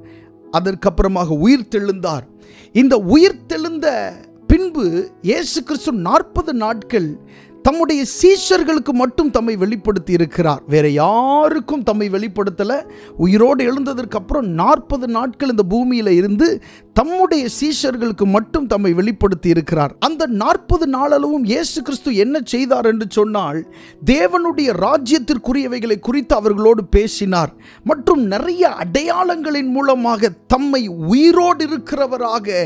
அதற்கப்புறமாக உயிர்த்தெழுந்தார். இந்த உயிர்த்தெழுந்த பின்பு இயேசு கிறிஸ்து 40 நாட்கள் தம்முடைய சீஷர்களுக்கு மட்டும் தம்மை வெளிப்படுத்தி இருக்கிறார். வேற யாருக்கும் தம்மை வெளிப்படுத்தல. உயிரோடு எழுந்ததற்கு அப்புறம் 40 நாட்கள் இந்த பூமியில இருந்து தம்முடைய சீஷர்களுக்கு மட்டும் தம்மை வெளிப்படுத்தி இருக்கிறார். அந்த 40 நாளளவும் இயேசு கிறிஸ்து என்ன செய்தார் என்று சொன்னால், தேவனுடைய ராஜ்யத்திற்குரியவைகளை குறித்து அவர்களோடு பேசினார். மற்றும் நிறைய அடையாளங்களின் மூலமாக தம்மை உயிரோடு இருக்கிறவராக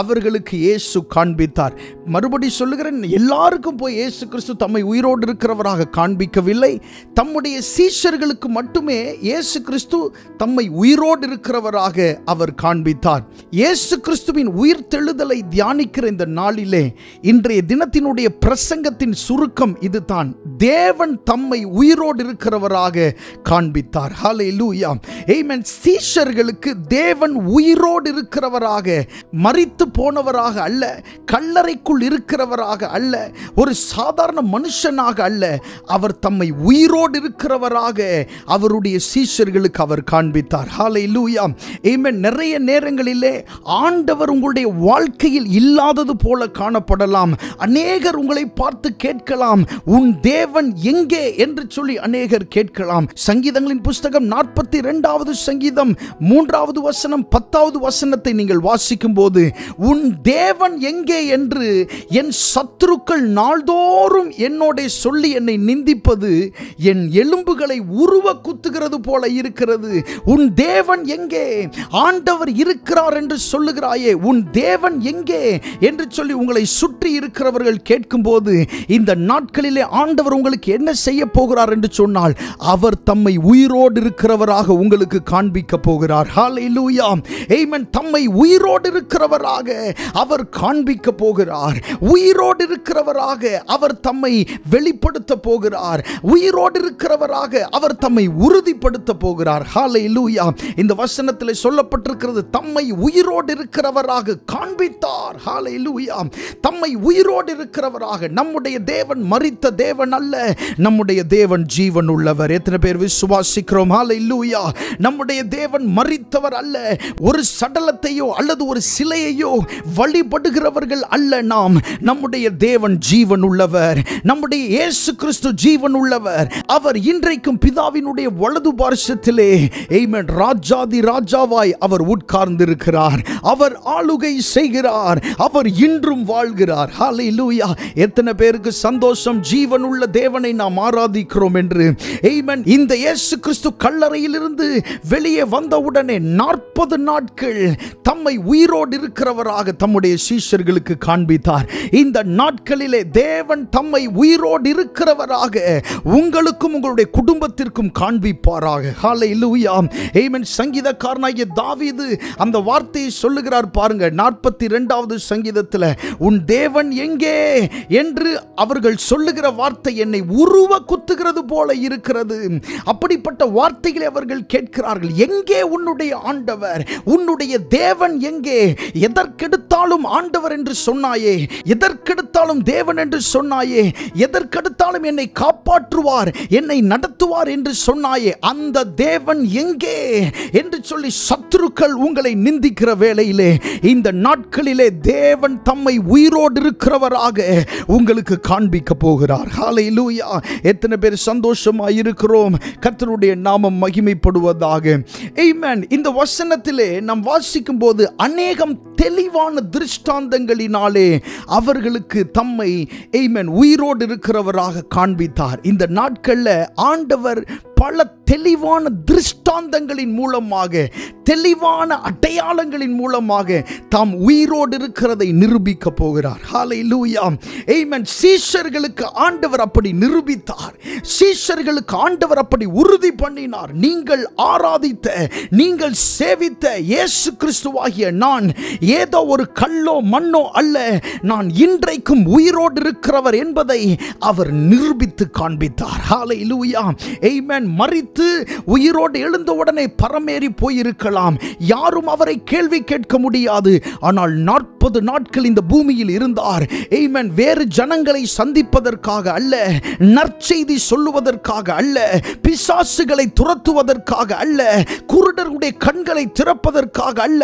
அவர்களுக்கு இயேசு காண்பித்தார். மறுபடி சொல்லுகிறேன், எல்லாருக்கும் போய் இயேசு கிறிஸ்து தம்மை உயிரோடு இருக்கிறவராக காண்பிக்கவில்லை. தம்முடைய சீஷர்களுக்கு மட்டுமே இயேசு கிறிஸ்து தம்மை உயிரோடு இருக்கிறவராக அவர் காண்பித்தார். இயேசு கிறிஸ்துவின் உயிர்த்தெழுதலை தியானிக்கிற இந்த நாளிலே இன்றைய தினத்தினுடைய பிரசங்கத்தின் சுருக்கம் இதுதான். தேவன் தம்மை உயிரோடு இருக்கிறவராக காண்பித்தார். ஹல்லேலூயா, ஆமென். சீஷர்களுக்கு தேவன் உயிரோடு இருக்கிறவராக, மரித்து போனவராக அல்ல, கல்லறைக்குள் இருக்கிறவராக அல்ல, ஒரு சாதாரண மனுஷனாக அல்ல, அவர் தம்மை உயிரோடு இருக்கிறவராக அவருடைய சீஷர்களுக்கு அவர் காண்பித்தார். ஹல்லேலூயா, ஆமென். நிறைய நேரங்களிலே ஆண்டவர் உங்களுடைய வாழ்க்கையில் இல்லாதது போல காணப்படலாம். அநேகர் உங்களை பார்த்து கேட்கலாம், உன் தேவன் எங்கே என்று சொல்லி அநேகர் கேட்கலாம். சங்கீதங்களின் புஸ்தகம் 42வது சங்கீதம் 3வது வசனம் 10வது வசனத்தை நீங்கள் வாசிக்கும் போது, உன் தேவன் எங்கே என்று என் சத்துருக்கள் நாள்தோறும் என்னோட சொல்லி என்னை நிந்திப்பது என் எலும்புகளை உருவ குத்துகிறது போல இருக்கிறது. உன் தேவன் எங்கே? ஆண்டவர் இருக்கிறார் என்று சொல்லுகிறாயே, உன் தேவன் எங்கே என்று சொல்லி உங்களை சுற்றி இருக்கிறவர்கள் கேட்கும்போது, இந்த நாட்களிலே ஆண்டவர் உங்களுக்கு என்ன செய்ய போகிறார் என்று சொன்னால், அவர் தம்மை உயிரோடு இருக்கிறவராக உங்களுக்கு காண்பிக்க போகிறார். ஹல்லேலூயா, ஆமென். தம்மை உயிரோடு இருக்கிறவராக அவர் காண்பிக்க போகிறார். உயிரோடு இருக்கிறவராக அவர் தம்மை வெளிப்படுத்த போகிறார். உயிரோடு இருக்கிறவராக அவர் தம்மை உறுதிப்படுத்த போகிறார். ஹல்லேலூயா. இந்த வசனத்தில் சொல்லப்பட்டிருக்கிறது, தம்மை உயிரோடு இருக்கிறவராக காண்பித்தார். ஹல்லேலூயா, தம்மை உயிரோடு இருக்கிறவராக. நம்முடைய தேவன் மரித்த தேவன் அல்ல, நம்முடைய தேவன் ஜீவன் உள்ளவர். எத்தனை பேர் விசுவாசிக்கிறோம்? ஹல்லேலூயா. நம்முடைய தேவன் மரித்தவர் அல்ல, ஒரு சடலத்தையோ அல்லது ஒரு சிலையையோ வழிபடுகிறவர்கள் அல்ல. நாம் நம்முடைய தேவன் ஜீவன் உள்ளவர். நம்முடைய இயேசு கிறிஸ்து ஜீவன் உள்ளவர். அவர் இன்றைக்கும் பிதாவினுடைய வலது பார்சத்திலே, ஆமென், ராஜாதி ராஜாவாய் அவர் உட்கார்ந்திருக்கிறார். அவர் ஆளுகை செய்கிறார். அவர் இன்றும் வாழ்கிறார். ஹல்லேலூயா. எத்தனை பேருக்கு சந்தோஷம், ஜீவன் உள்ள தேவனை நாம் ஆராதிக்கிறோம் என்று. ஆமென். இந்த இயேசு கிறிஸ்து கல்லறையிலிருந்து வெளியே வந்தவுடனே 40 நாட்கள் தம்மை உயிரோடு இருக்கிறவராக தம்முடைய சீஷர்களுக்கு காண்பித்தார். இந்த நாட்களிலே தேவன் தம்மை உயிரோடு இருக்கிறவராக உங்களுக்கும் உங்களுடைய குடும்பத்திற்கும் காண்பிப்பாராக. ஹல்லேலூயா, ஆமென். சங்கீதக்காரனாகிய தாவீது அந்த வார்த்தையை சொல்லுகிறார் பாருங்க, 42வது சங்கீதத்தில், உன் தேவன் எங்கே என்று அவர்கள் சொல்லுகிற வார்த்தை என்னை உருவ குத்துகிறது போல இருக்கிறது. அப்படிப்பட்ட வார்த்தைகளை அவர்கள் கேட்கிறார்கள். எங்கே உன்னுடைய ஆண்டவர், உன்னுடைய தேவன் எங்கே? எதற்கெடுத்தாலும் ஆண்டவர் என்று சொன்னாயே, எதற்கெடுத்தாலும் தேவன் என்று சொன்னாயே, எதற்கெடுத்தாலும் என்னை காப்பாற்றுவார், என்னை நடத்துவார் என்று சொன்னாயே, அந்த தேவன் எங்கே என்று சொல்லி சத்துருக்கள் உங்களை நிந்திக்கிற வேளையிலே, இந்த நாட்களிலே தேவன் தம்மை உயிரோடு இருக்கிறவராக உங்களுக்கு காண்பிக்க போகிறார். ஹல்லேலூயா! எத்தனை பேர் சந்தோஷமாய் இருக்கிறோம்? கர்த்தருடைய நாமம் மகிமைப்படுவதாக. ஆமென். இந்த வசனத்திலே நாம் வாசிக்கும் போது அநேகம் தெளிவான திருஷ்டாந்தங்களினாலே அவர்களுக்கு தம்மை ஆமென் உயிரோடு இருக்கிறவராக காண்பித்தார். இந்த நாட்களில் ஆண்டவர் பல தெளிவான திருஷ்டாந்தங்களின் மூலமாக, தெளிவான அடையாளங்களின் மூலமாக தாம் உயிரோடு இருக்கிறதை நிரூபிக்க போகிறார். ஹல்லேலூயா! ஆமென். சீஷர்களுக்கு ஆண்டவர் அப்படி நிரூபித்தார். சீஷர்களுக்கு ஆண்டவர் அப்படி உறுதி பண்ணினார். நீங்கள் ஆராதித்த, நீங்கள் சேவித்த இயேசு கிறிஸ்துவாகிய நான் ஏதோ ஒரு கல்லோ மண்ணோ அல்ல, நான் இன்றைக்கும் உயிரோடு இருக்கிறவர் என்பதை அவர் நிரூபித்து காண்பித்தார். ஹல்லேலூயா! ஆமென். மரித்து உயிரோடு எழுந்தவுடனே பரமேறி போயிருக்கலாம், யாரும் அவரை கேள்வி கேட்க முடியாது. ஆனால் 40 நாட்கள் இந்த பூமியில் இருந்தார். ஆமென். வேறு ஜனங்களை சந்திப்பதற்காக அல்ல, நற்செய்தி சொல்லுவதற்காக அல்ல, பிசாசுகளை துரத்துவதற்காக அல்ல, குருடருடைய கண்களை திறப்பதற்காக அல்ல,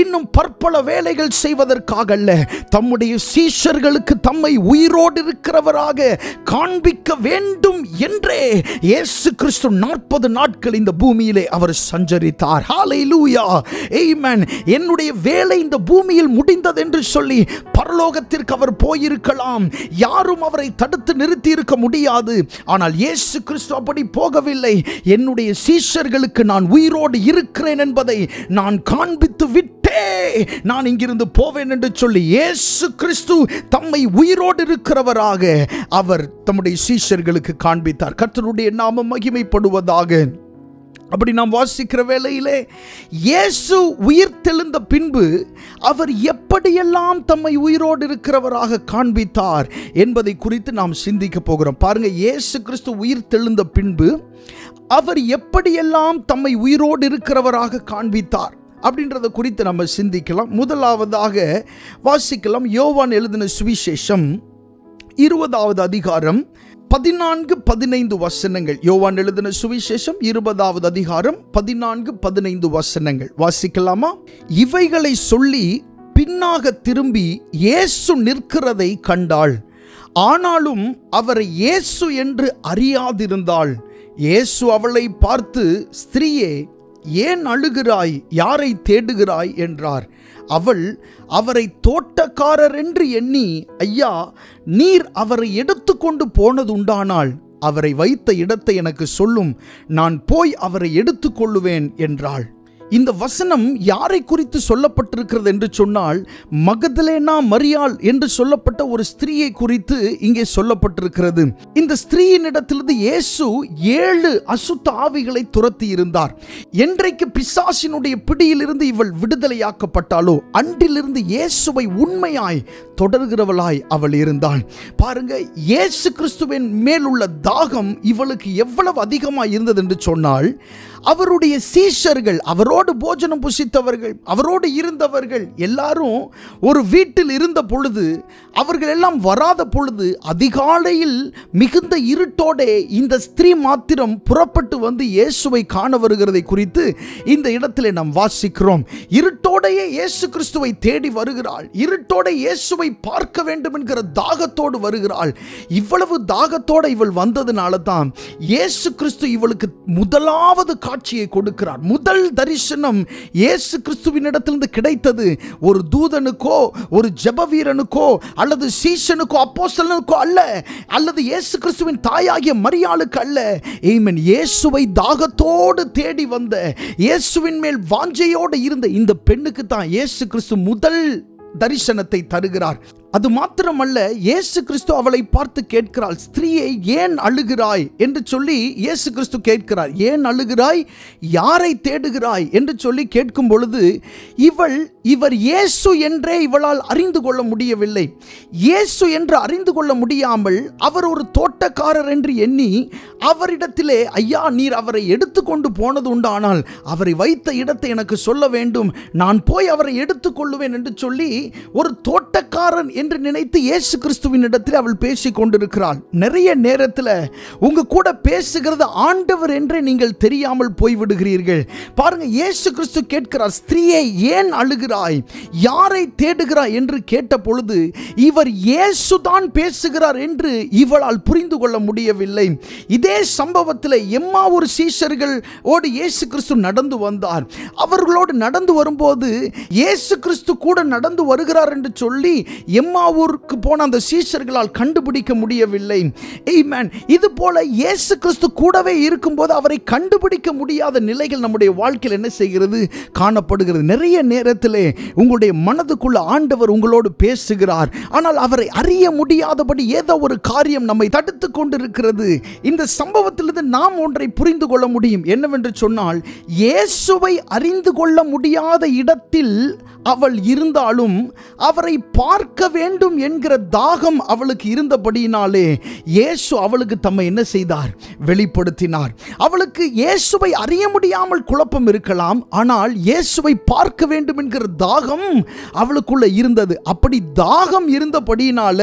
இன்னும் பற்பல வேலைகள் செய்வதற்காக அல்ல, தம்முடைய சீஷர்களுக்கு தம்மை உயிரோடு இருக்கிறவராக காண்பிக்க வேண்டும் என்றே இயேசு கிறிஸ்து 40 நாட்கள் இந்த பூமியிலே அவர் சஞ்சரித்தார். ஹல்லேலூயா! ஆமென். என்னுடைய வேலை இந்த பூமியில் முடிந்தது என்று சொல்லி பரலோகத்திற்கு அவர் போயிருக்கலாம், யாரும் அவரை தடுத்து நிறுத்தி இருக்க முடியாது. ஆனால் இயேசு கிறிஸ்து அப்படி போகவில்லை. என்னுடைய சீஷர்களுக்கு நான் உயிரோடு இருக்கிறேன் என்பதை நான் காண்பித்து விட்டே நான் இங்கிருந்து போவேன் என்று சொல்லி இயேசு கிறிஸ்து தம்மை உயிரோடு இருக்கிறவராக அவர் தம்முடைய சீஷர்களுக்கு காண்பித்தார். கர்த்தருடைய நாமம் மகிமைப்படுவதாக. அப்படி நாம் வாசிக்கிற வேளையிலே இயேசு உயிர்த்தெழுந்த பின்பு அவர் எப்படியெல்லாம் தம்மை உயிரோடு இருக்கிறவராக காண்பித்தார் என்பதை குறித்து நாம் சிந்திக்க போகிறோம். பாருங்க, இயேசு கிறிஸ்து உயிர்த்தெழுந்த பின்பு அவர் எப்படியெல்லாம் தம்மை உயிரோடு இருக்கிறவராக காண்பித்தார் அப்படின்றத குறித்து நம்ம சிந்திக்கலாம். முதலாவதாக வாசிக்கலாம், யோவான் எழுதின சுவிசேஷம் 20வது அதிகாரம் 14-15 வசனங்கள். யோவான் எழுதின சுவிசேஷம் 20வது அதிகாரம் 14-15 வசனங்கள் வாசிக்கலாமா? இவைகளை சொல்லி பின்னாக திரும்பி இயேசு நிற்கிறதை கண்டாள். ஆனாலும் அவரை இயேசு என்று அறியாதிருந்தாள். இயேசு அவளை பார்த்து, ஸ்திரீயே, ஏன் அழுகிறாய்? யாரை தேடுகிறாய் என்றார். அவள் அவரை தோட்டக்காரர் என்று எண்ணி, ஐயா, நீர் அவரை எடுத்துக்கொண்டு போனதுண்டானால் அவரை வைத்த இடத்தை எனக்கு சொல்லும், நான் போய் அவரை எடுத்துக்கொள்ளுவேன் என்றாள். இந்த வசனம் யாரை குறித்து சொல்லப்பட்டிருக்கிறது என்று சொன்னால், மகதலேனா மரியாள் என்று சொல்லப்பட்ட ஒரு ஸ்திரீயை குறித்து இங்கே சொல்லப்பட்டிருக்கிறது. இந்த ஸ்திரீயினிடத்திலிருந்து இயேசு 7 அசுத்த ஆவிகளை துரத்தி இருந்தார். என்றைக்கு பிசாசினுடைய பிடியிலிருந்து இவள் விடுதலையாக்கப்பட்டாலோ அன்றிலிருந்து இயேசுவை உண்மையாய் தொடர்கிறவளாய் அவள் இருந்தாள். பாருங்க, இயேசு கிறிஸ்துவின் மேலுள்ள தாகம் இவளுக்கு எவ்வளவு அதிகமாக இருந்தது என்று சொன்னால், அவருடைய சீஷர்கள், அவரோடு போஜனம் புசித்தவர்கள், அவரோடு இருந்தவர்கள் எல்லாரும் ஒரு வீட்டில் இருந்த பொழுது, அவர்கள் எல்லாம் வராத பொழுது, அதிகாலையில் மிகுந்த இருட்டோடே இந்த ஸ்திரீ மாத்திரம் புறப்பட்டு வந்து இயேசுவை காண வருகிறதை குறித்து இந்த இடத்திலே நாம் வாசிக்கிறோம். இருட்டோடையே இயேசு கிறிஸ்துவை தேடி வருகிறாள். இருட்டோட இயேசுவை பார்க்க வேண்டும் என்கிற தாகத்தோடு வருகிறாள். இவ்வளவு தாகத்தோடு இவள் வந்ததுனால தான் இயேசு கிறிஸ்து இவளுக்கு முதலாவது காட்சியை கொடுக்கிறார். முதல் தரிசனம் இயேசு கிறிஸ்துவின் இடத்திலிருந்து கிடைத்தது ஒரு தூதனுக்கோ, ஒரு ஜெப வீரனுக்கோ, அல்லது சீஷனுக்கோ, அப்போஸ்தலனுக்கோ அல்ல, அல்லது இயேசு கிறிஸ்துவின் தாயாகிய மரியாளுக்கு அல்ல. ஆமென். இயேசுவை தாகத்தோடு தேடி வந்த, இயேசுவின் மேல் வாஞ்சையோடு இருந்த இந்த பெண்ணுக்கு தான் இயேசு கிறிஸ்து முதல் தரிசனத்தை தருகிறார். அது மாத்திரமல்ல, இயேசு கிறிஸ்து அவளை பார்த்து கேட்கிறாள், ஸ்திரீயை ஏன் அழுகிறாய் என்று சொல்லி இயேசு கிறிஸ்து கேட்கிறார். ஏன் அழுகிறாய், யாரை தேடுகிறாய் என்று சொல்லி கேட்கும் பொழுது இவர் இயேசு என்றே இவளால் அறிந்து கொள்ள முடியவில்லை. இயேசு என்று அறிந்து கொள்ள முடியாமல் அவர் ஒரு தோட்டக்காரர் என்று எண்ணி அவரிடத்திலே, ஐயா நீர் அவரை எடுத்துக்கொண்டு போனது உண்டானால் அவரை வைத்த இடத்தை எனக்கு சொல்ல வேண்டும், நான் போய் அவரை எடுத்துக்கொள்ளுவேன் என்று சொல்லி ஒரு தோட்டக்காரன் என்று நினைத்து இயேசு கிறிஸ்துவின் இடத்தில் அவள் பேசிக் கொண்டிருக்கிறாள். நிறைய நேரத்தில் உங்க கூட பேசுகிறது ஆண்டவர் என்றே நீங்கள் தெரியாமல் போய்விடுகிறீர்கள். பாருங்க, இயேசு கிறிஸ்து கேட்கிறார், ஸ்திரீயை ஏன் அழுகிறாய், யாரை தேடுகிறாய் என்று கேட்ட பொழுது இவர் இயேசுதான் பேசுகிறார் என்று இவளால் புரிந்து கொள்ள முடியவில்லை. இதே சம்பவத்தில் எம்மாவூர் சீஷர்களோடு இயேசு கிறிஸ்து நடந்து வந்தார். அவர்களோடு நடந்து வரும்போது இயேசு கிறிஸ்து கூட நடந்து வருகிறார் என்று சொல்லி எம்மாவூருக்கு போன அந்த சீஷர்களால் கண்டுபிடிக்க முடியவில்லை. ஆமென். இது போல இயேசு கிறிஸ்து கூடவே இருக்கும்போது அவரை கண்டுபிடிக்க முடியாத நிலைகள் நம்முடைய வாழ்க்கையில் என்ன செய்கிறது, காணப்படுகிறது. நிறைய நேரத்திலே உங்களுடைய மனதுக்குள்ள ஆண்டவர் உங்களோடு பேசுகிறார், ஆனால் அவரை அறிய முடியாதபடி ஏதோ ஒரு காரியம் நம்மை தடுத்து கொண்டிருக்கிறது. இந்த சம்பவத்திலிருந்து நாம் ஒன்றை புரிந்து கொள்ள முடியும். என்னவென்று சொன்னால், இயேசுவை அறிந்து கொள்ள முடியாத இடத்தில் அவள் இருந்தாலும் அவரை பார்க்க வேண்டும் என்கிற தாகம் அவளுக்கு இருந்தபடியினாலே இயேசு அவளுக்கு தம்மை என்ன செய்தார், வெளிப்படுத்தினார். அவளுக்கு இயேசுவை அறிய முடியாமல் குழப்பம் இருக்கலாம், ஆனால் இயேசுவை பார்க்க வேண்டும் என்கிற தாகம் அவளுக்குள்ள இருந்தது. அப்படி தாகம் இருந்தபடியினால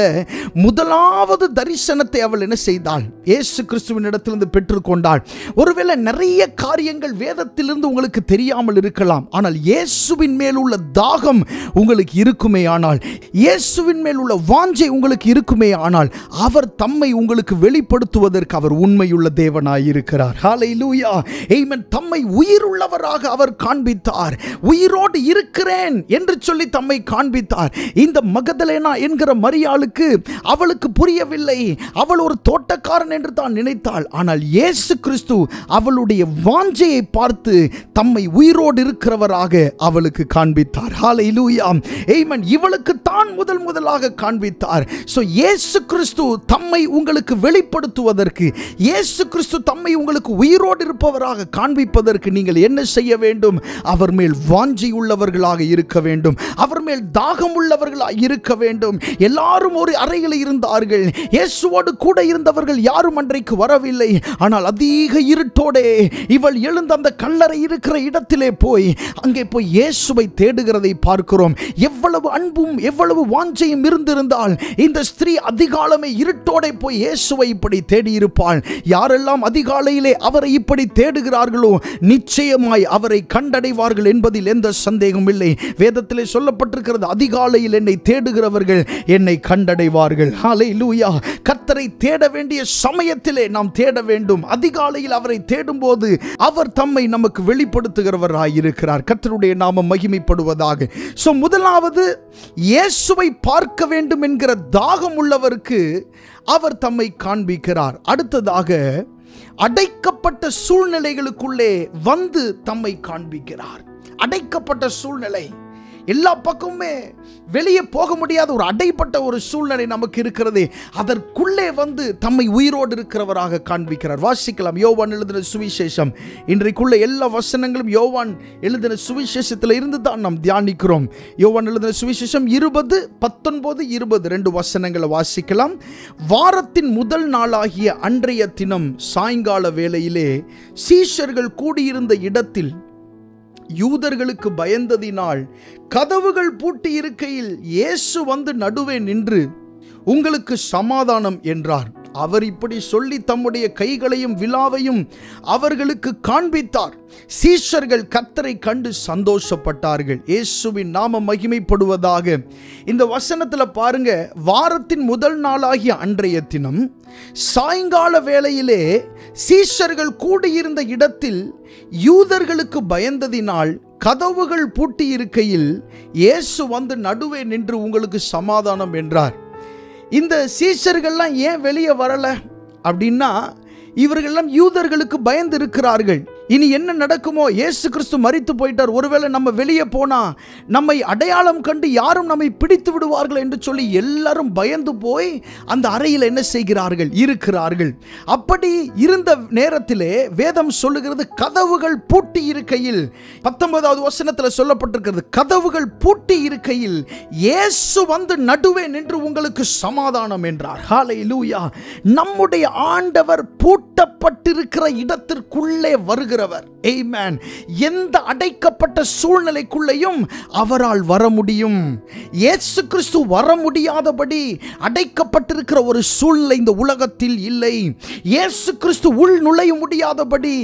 முதலாவது தரிசனத்தை அவள் என்ன செய்தாள், இயேசு கிறிஸ்துவின் இடத்திலிருந்து பெற்றுக்கொண்டாள். ஒருவேளை நிறைய காரியங்கள் வேதத்திலிருந்து உங்களுக்கு தெரியாமல் இருக்கலாம், ஆனால் இயேசுவின் மேல் உள்ள தாகம் உங்களுக்கு இருக்குமே ஆனால், இயேசுவின் மேல் உள்ள வாஞ்சை உங்களுக்கு இருக்குமே ஆனால், அவர் தம்மை உங்களுக்கு வெளிப்படுத்துவதற்கு அவர் உண்மையுள்ள தேவனாய் இருக்கிறார். ஹல்லேலூயா, ஆமென். தம்மை உயிருள்ளவராக அவர் காண்பித்தார். உயிரோடு இருக்கிறேன் என்று சொல்லி தம்மை காண்பித்தார். இந்த மகதலேனா என்கிற மரியாளுக்கு அவளுக்கு புரியவில்லை. அவள் ஒரு தோட்டக்காரன் என்று தான் நினைத்தாள். ஆனால் இயேசு கிறிஸ்து அவளுடைய வாஞ்சையை பார்த்து தம்மை உயிரோடு இருக்கிறவராக அவளுக்கு காண்பித்தார். ஹல்லேலூயா, ஆமென். இவளுக்கு தான் முதலாக காண்பித்தார். சோ இயேசு கிறிஸ்து தம்மை உங்களுக்கு வெளிப்படுத்துவதற்கு, இயேசு கிறிஸ்து தம்மை உங்களுக்கு உயிரோடு இருப்பவராக காண்பிப்பதற்கு நீங்கள் என்ன செய்ய வேண்டும், அவர் மேல் வாஞ்சை உள்ளவர்களாக இருக்க வேண்டும், அவர் மேல் தாகம் உள்ளவர்களாக இருக்க வேண்டும். எல்லாரும் ஒரு அறையில் இருந்தார்கள். இயேசுவோடு கூட இருந்தவர்கள் யாரும் அன்றைக்கு வரவில்லை. ஆனால் அதிக இருட்டோடே இவள் எழுந்த அந்த கல்லறை இருக்கிற இடத்திலே போய் அங்கே போய் இயேசுவை தேடுகிறதை பார்க்கிறோம். எவ்வளவு அன்பும் எவ்வளவு வாஞ்சையும் இருந்திருந்தால் இந்த ஸ்திரீ அதிகாலமே இருட்டோடே போய் இயேசுவை இப்படி தேடி இருப்பாள். யாரெல்லாம் அதிகாலையிலே அவரை இப்படி தேடுகிறார்களோ நிச்சயமாய் அவரை கண்டடைவார்கள் என்பதில் எந்த சந்தேகமும் இல்லை. வேதத்திலே சொல்லப்பட்டிருக்கிறது, அதிகாலையில் என்னை தேடுகிறவர்கள் என்னை கண்டடைவார்கள். ஹல்லேலூயா. கர்த்தரை தேட வேண்டிய சமயத்திலே நாம் தேட வேண்டும். அதிகாலையில் அவரை தேடும்போது அவர் தம்மை நமக்கு வெளிப்படுத்துகிறவராய் இருக்கிறார். கர்த்தருடைய நாமம் மகிமைப்படுவதாக. சோ முதலாவது, இயேசுவை பார்க்க வேண்டும் என்கிற தாகம் உள்ளவருக்கு அவர் தம்மை காண்பிக்கிறார். அடுத்ததாக, அடைக்கப்பட்ட சூழ்நிலைகளுக்குள்ளே வந்து தம்மை காண்பிக்கிறார். அடைக்கப்பட்ட சூழ்நிலை, எல்லா பக்கமுமே வெளியே போக முடியாத ஒரு அடைப்பட்ட ஒரு சூழ்நிலை நமக்கு இருக்கிறது. அதற்குள்ளே வந்து தம்மை உயிரோடு இருக்கிறவராக காண்பிக்கிறார். வாசிக்கலாம், யோவான் எழுதின சுவிசேஷம். இன்றைக்குள்ள எல்லா வசனங்களும் யோவான் எழுதின சுவிசேஷத்தில் இருந்து தான் நாம் தியானிக்கிறோம். யோவான் எழுதின சுவிசேஷம் 20, 19, 20 2 வசனங்களை வாசிக்கலாம். வாரத்தின் முதல் நாளாகிய அன்றைய தினம் சாயங்கால வேளையிலே சீஷர்கள் கூடியிருந்த இடத்தில் யூதர்களுக்கு பயந்ததினால் கதவுகள் பூட்டி இருக்கையில் இயேசு வந்து நடுவே நின்று, உங்களுக்கு சமாதானம் என்றார். அவர் இப்படி சொல்லி தம்முடைய கைகளையும் விலாவையும் அவர்களுக்கு காண்பித்தார். சீஷர்கள் கர்த்தரை கண்டு சந்தோஷப்பட்டார்கள். இயேசுவின் நாமம் மகிமைப்படுவதாக. இந்த வசனத்தில் பாருங்க, வாரத்தின் முதல் நாளாகிய அன்றைய தினம் சாயங்கால வேளையிலே சீஷர்கள் கூடியிருந்த இடத்தில் யூதர்களுக்கு பயந்ததினால் கதவுகள் பூட்டி இருக்கையில் இயேசு வந்து நடுவே நின்று உங்களுக்கு சமாதானம் என்றார். இந்த சீஷர்கள்லாம் ஏன் வெளியே வரல அப்படின்னா, இவர்கள்லாம் யூதர்களுக்கு பயந்து இருக்கிறார்கள். இனி என்ன நடக்குமோ, இயேசு கிறிஸ்து மரித்து போயிட்டார், ஒருவேளை நம்ம வெளியே போனா நம்மை அடையாளம் கண்டு யாரும் நம்மை பிடித்து விடுவார்கள் என்று சொல்லி எல்லாரும் பயந்து போய் அந்த அறையில் என்ன செய்கிறார்கள், இருக்கிறார்கள். அப்படி இருந்த நேரத்திலே வேதம் சொல்லுகிறது, கதவுகள் பூட்டி இருக்கையில், 19வது வசனத்தில் சொல்லப்பட்டிருக்கிறது, கதவுகள் பூட்டி இருக்கையில் இயேசு வந்து நடுவே நின்று உங்களுக்கு சமாதானம் என்றார். ஹல்லேலூயா. நம்முடைய ஆண்டவர் பூட்டப்பட்டிருக்கிற இடத்திற்குள்ளே வருகிறவர். ஆமென். எந்த அடைக்கப்பட்ட சூழ்நிலைக்குள்ளேயும் அவரால் வர முடியும். இயேசு கிறிஸ்து வர முடியாதபடி அடைக்கப்பட்டிருக்கிற ஒரு சூழ்நிலை இந்த உலகத்தில் இல்லை. இயேசு கிறிஸ்து உள் நுழைய முடியாதபடி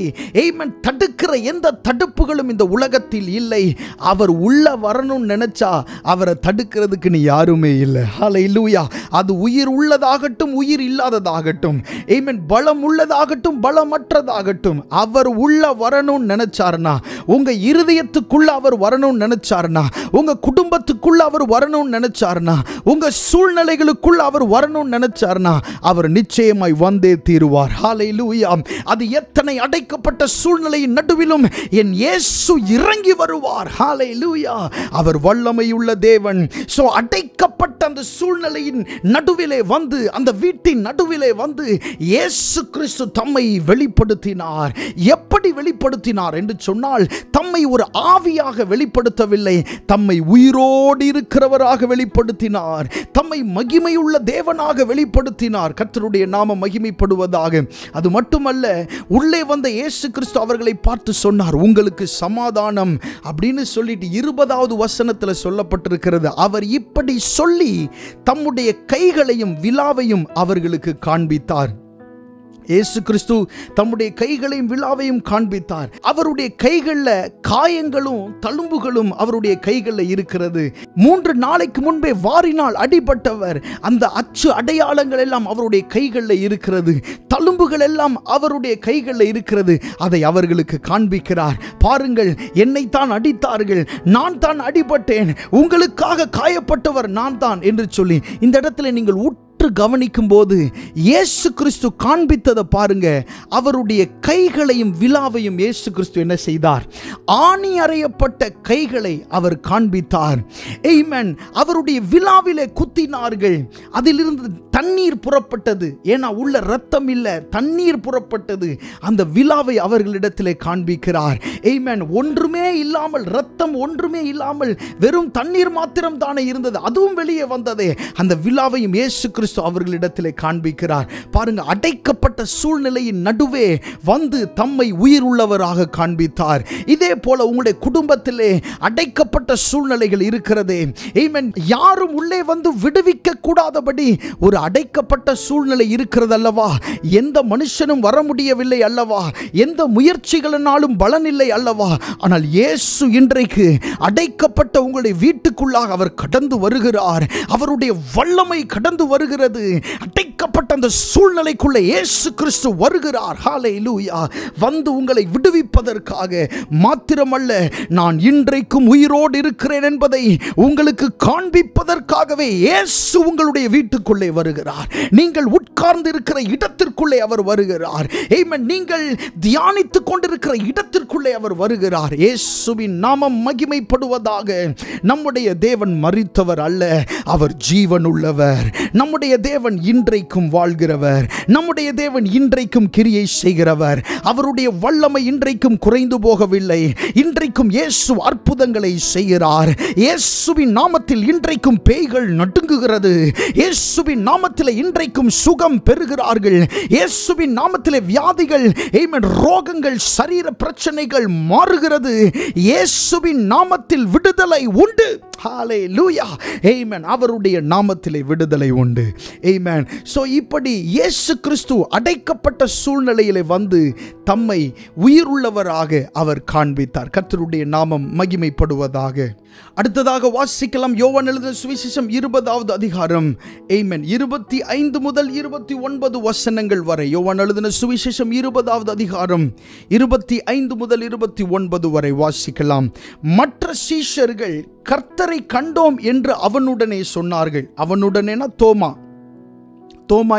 ஆமென் தடுக்கிற எந்த தடுப்புகளும் இந்த உலகத்தில் இல்லை. அவர் உள்ள வரணும்னு நினைச்சா அவரை தடுக்கிறதுக்கு நீ யாருமே இல்லை. ஹல்லேலூயா. அது உயிர் உள்ளதாகட்டும் உயிர் இல்லாததாகட்டும், ஆமென், பலம் உள்ளதாகட்டும் பலமற்றதாகட்டும், அவர் உள்ள வரணும்னு நினைச்சார்னா, உங்க இருதயத்துக்குள்ள அவர் வரணும்னு நினைச்சார்னா, உங்க குடும்பத்துக்குள்ள அவர் வரணும்னு நினைச்சார்னா, உங்க சூழ்நிலைகளுக்குள்ள அவர் வரணும்னு நினைச்சார்னா, அவர் நிச்சயமாய் வந்தே தீருவார். ஹல்லேலூயா. அது எத்தனை அடைக்கப்பட்ட சூழ்நிலையின் நடுவிலும் என் இயேசு இறங்கி வருவார். ஹல்லேலூயா. அவர் வல்லமையுள்ள தேவன். சோ அடைக்கப்பட்ட அந்த சூழ்நிலையின் நடுவிலே வந்து, அந்த வீட்டின் நடுவிலே வந்து இயேசு கிறிஸ்து தம்மை வெளிப்படுத்தினார். எப்படி வெளிப்படுத்தினார் என்று சொன்னால், தம்மை ஒரு ஆவியாக வெளிப்படுத்தவில்லை, தம்மை உயிரோடு இருக்கிறவராக வெளிப்படுத்தினார். தம்மை மகிமையுள்ள தேவனாக வெளிப்படுத்தினார். கர்த்தருடைய நாமம் மகிமைப்படுவதாக. அது மட்டுமல்ல, உள்ளே வந்த இயேசு கிறிஸ்து அவர்களை பார்த்து சொன்னார், உங்களுக்கு சமாதானம் அப்படின்னு சொல்லிட்டு 20வது வசனத்தில் சொல்லப்பட்டிருக்கிறது. அவர் இப்படி சொல்லி தம்முடைய கைகளையும் விலாவையும் அவர்களுக்கு காண்பித்தார். இயேசு கிறிஸ்து தம்முடைய கைகளையும் விலாவையும் காண்பித்தார். அவருடைய கைகளில் காயங்களும் தழும்புகளும் அவருடைய கைகளில் இருக்கிறது. 3 நாளைக்கு முன்பே வாரினால் அடிபட்டவர், அந்த அச்சு அடையாளங்கள் எல்லாம் அவருடைய கைகளில் இருக்கிறது. தழும்புகள் எல்லாம் அவருடைய கைகளில் இருக்கிறது. அதை அவர்களுக்கு காண்பிக்கிறார். பாருங்கள், என்னைத்தான் அடித்தார்கள், நான் தான் அடிபட்டேன், உங்களுக்காக காயப்பட்டவர் நான் தான் என்று சொல்லி இந்த இடத்துல நீங்கள் கவனிக்கும் போது இயேசு கிறிஸ்து காண்பித்ததை பாருங்க. அவருடைய கைகளையும் விலாவையும் இயேசு கிறிஸ்து என்ன செய்தார்? ஆணி அறையப்பட்ட கைகளை அவர் காண்பித்தார். ஆமென். அவருடைய விலாவிலே குத்தினார்கள், அதிலிருந்து தண்ணீர் புறப்பட்டது. ஏன்னா உள்ள ரத்தம் இல்லை, தண்ணீர் புறப்பட்டது. அந்த விலாவை அவர்களிடத்திலே காண்பிக்கிறார். ஆமென். ஒன்றுமே இல்லாமல், ரத்தம் ஒன்றுமே இல்லாமல் வெறும் தண்ணீர் மாத்திரம் தானே இருந்தது, அதுவும் வெளியே வந்ததே. அந்த விலாவையும் இயேசு கிறிஸ்து அவர்களிடத்திலே காண்பிக்கிறார். பாருங்க, அடைக்கப்பட்ட சூழ்நிலையின் நடுவே வந்து தம்மை உயிர் உள்ளவராக காண்பித்தார். இதே போல உங்களுடைய குடும்பத்திலே அடைக்கப்பட்ட சூழ்நிலைகள் இருக்கிறதே, ஆமென், யாரும் உள்ளே வந்து விடுவிக்க கூடாதபடி ஒரு அடைக்கப்பட்ட சூழ்நிலை இருக்கிறது அல்லவா? எந்த மனுஷனும் வர முடியவில்லை அல்லவா? எந்த முயற்சிகளினாலும் பலன் இல்லை அல்லவா? ஆனால் இயேசு இன்றைக்கு அடைக்கப்பட்ட உங்களுடைய வீட்டுக்குள்ளாக அவர் கடந்து வருகிறார். அவருடைய வல்லமை கடந்து வருகிறது. அடைக்கப்பட்ட அந்த சூழ்நிலைக்குள்ளே இயேசு கிறிஸ்து வருகிறார். ஹல்லேலூயா. வந்து உங்களை விடுவிப்பதற்காக மாத்திரமல்ல, நான் இன்றைக்கும் உயிரோடு இருக்கிறேன் என்பதை உங்களுக்கு காண்பிப்பதற்காகவே இயேசு உங்களுடைய வீட்டுக்குள்ளே வருகிறார். நீங்கள் உட்கார்ந்து இருக்கிற இடத்திற்குள்ளே அவர் வருகிறார். ஆமென். நீங்கள் தியானித்துக் கொண்டிருக்கிற இடத்திற்குள்ளே அவர் வருகிறார். இயேசுவின் நாமம் மகிமைப்படுவதாக. நம்முடைய தேவன் மரித்தவர் அல்ல, அவர் ஜீவன் உள்ளவர். நம்முடைய தேவன் இன்றைக்கும் வாழ்கிறவர். நம்முடைய தேவன் இன்றைக்கும் கிரியை செய்கிறவர். அவருடைய வல்லமை இன்றைக்கும் குறைந்து போகவில்லை. இன்றைக்கும் இயேசு அற்புதங்களை செய்கிறார். இயேசுவின் நாமத்தில் இன்றைக்கும் பேய்கள் நடுங்குகிறது. இயேசுவின் நாமத்தில் இன்றைக்கும் சுகம் பெறுகிறார்கள். இயேசுவின் நாமத்தில் வியாதிகள், ஆமென், ரோகங்கள், சரீர பிரச்சனைகள் மாறுகிறது. இயேசுவின் நாமத்தில் விடுதலை உண்டு. ஹல்லேலூயா. ஆமென். அவருடைய நாமத்திலே விடுதலை உண்டு. ஆமென். சோ இப்படி இயேசு கிறிஸ்து அடைக்கப்பட்ட சூழ்நிலையிலே வந்து தம்மை உயிருள்ளவராக அவர் காண்பித்தார். கர்த்தருடைய நாமம் மகிமைப்படுவதாக. அடுத்ததாக வாசிக்கலாம் யோவான் எழுதின சுவிசேஷம் 20வது அதிகாரம், ஆமென், 25 முதல் 29 வசனங்கள் வரை. யோவான் எழுதின சுவிசேஷம் 20வது அதிகாரம் 25 முதல் 29 வரை வாசிக்கலாம். மற்ற சீஷர்கள் கர்த்தரை கண்டோம் என்று அவனுடனே சொன்னார்கள். அவனுடனேனா தோமா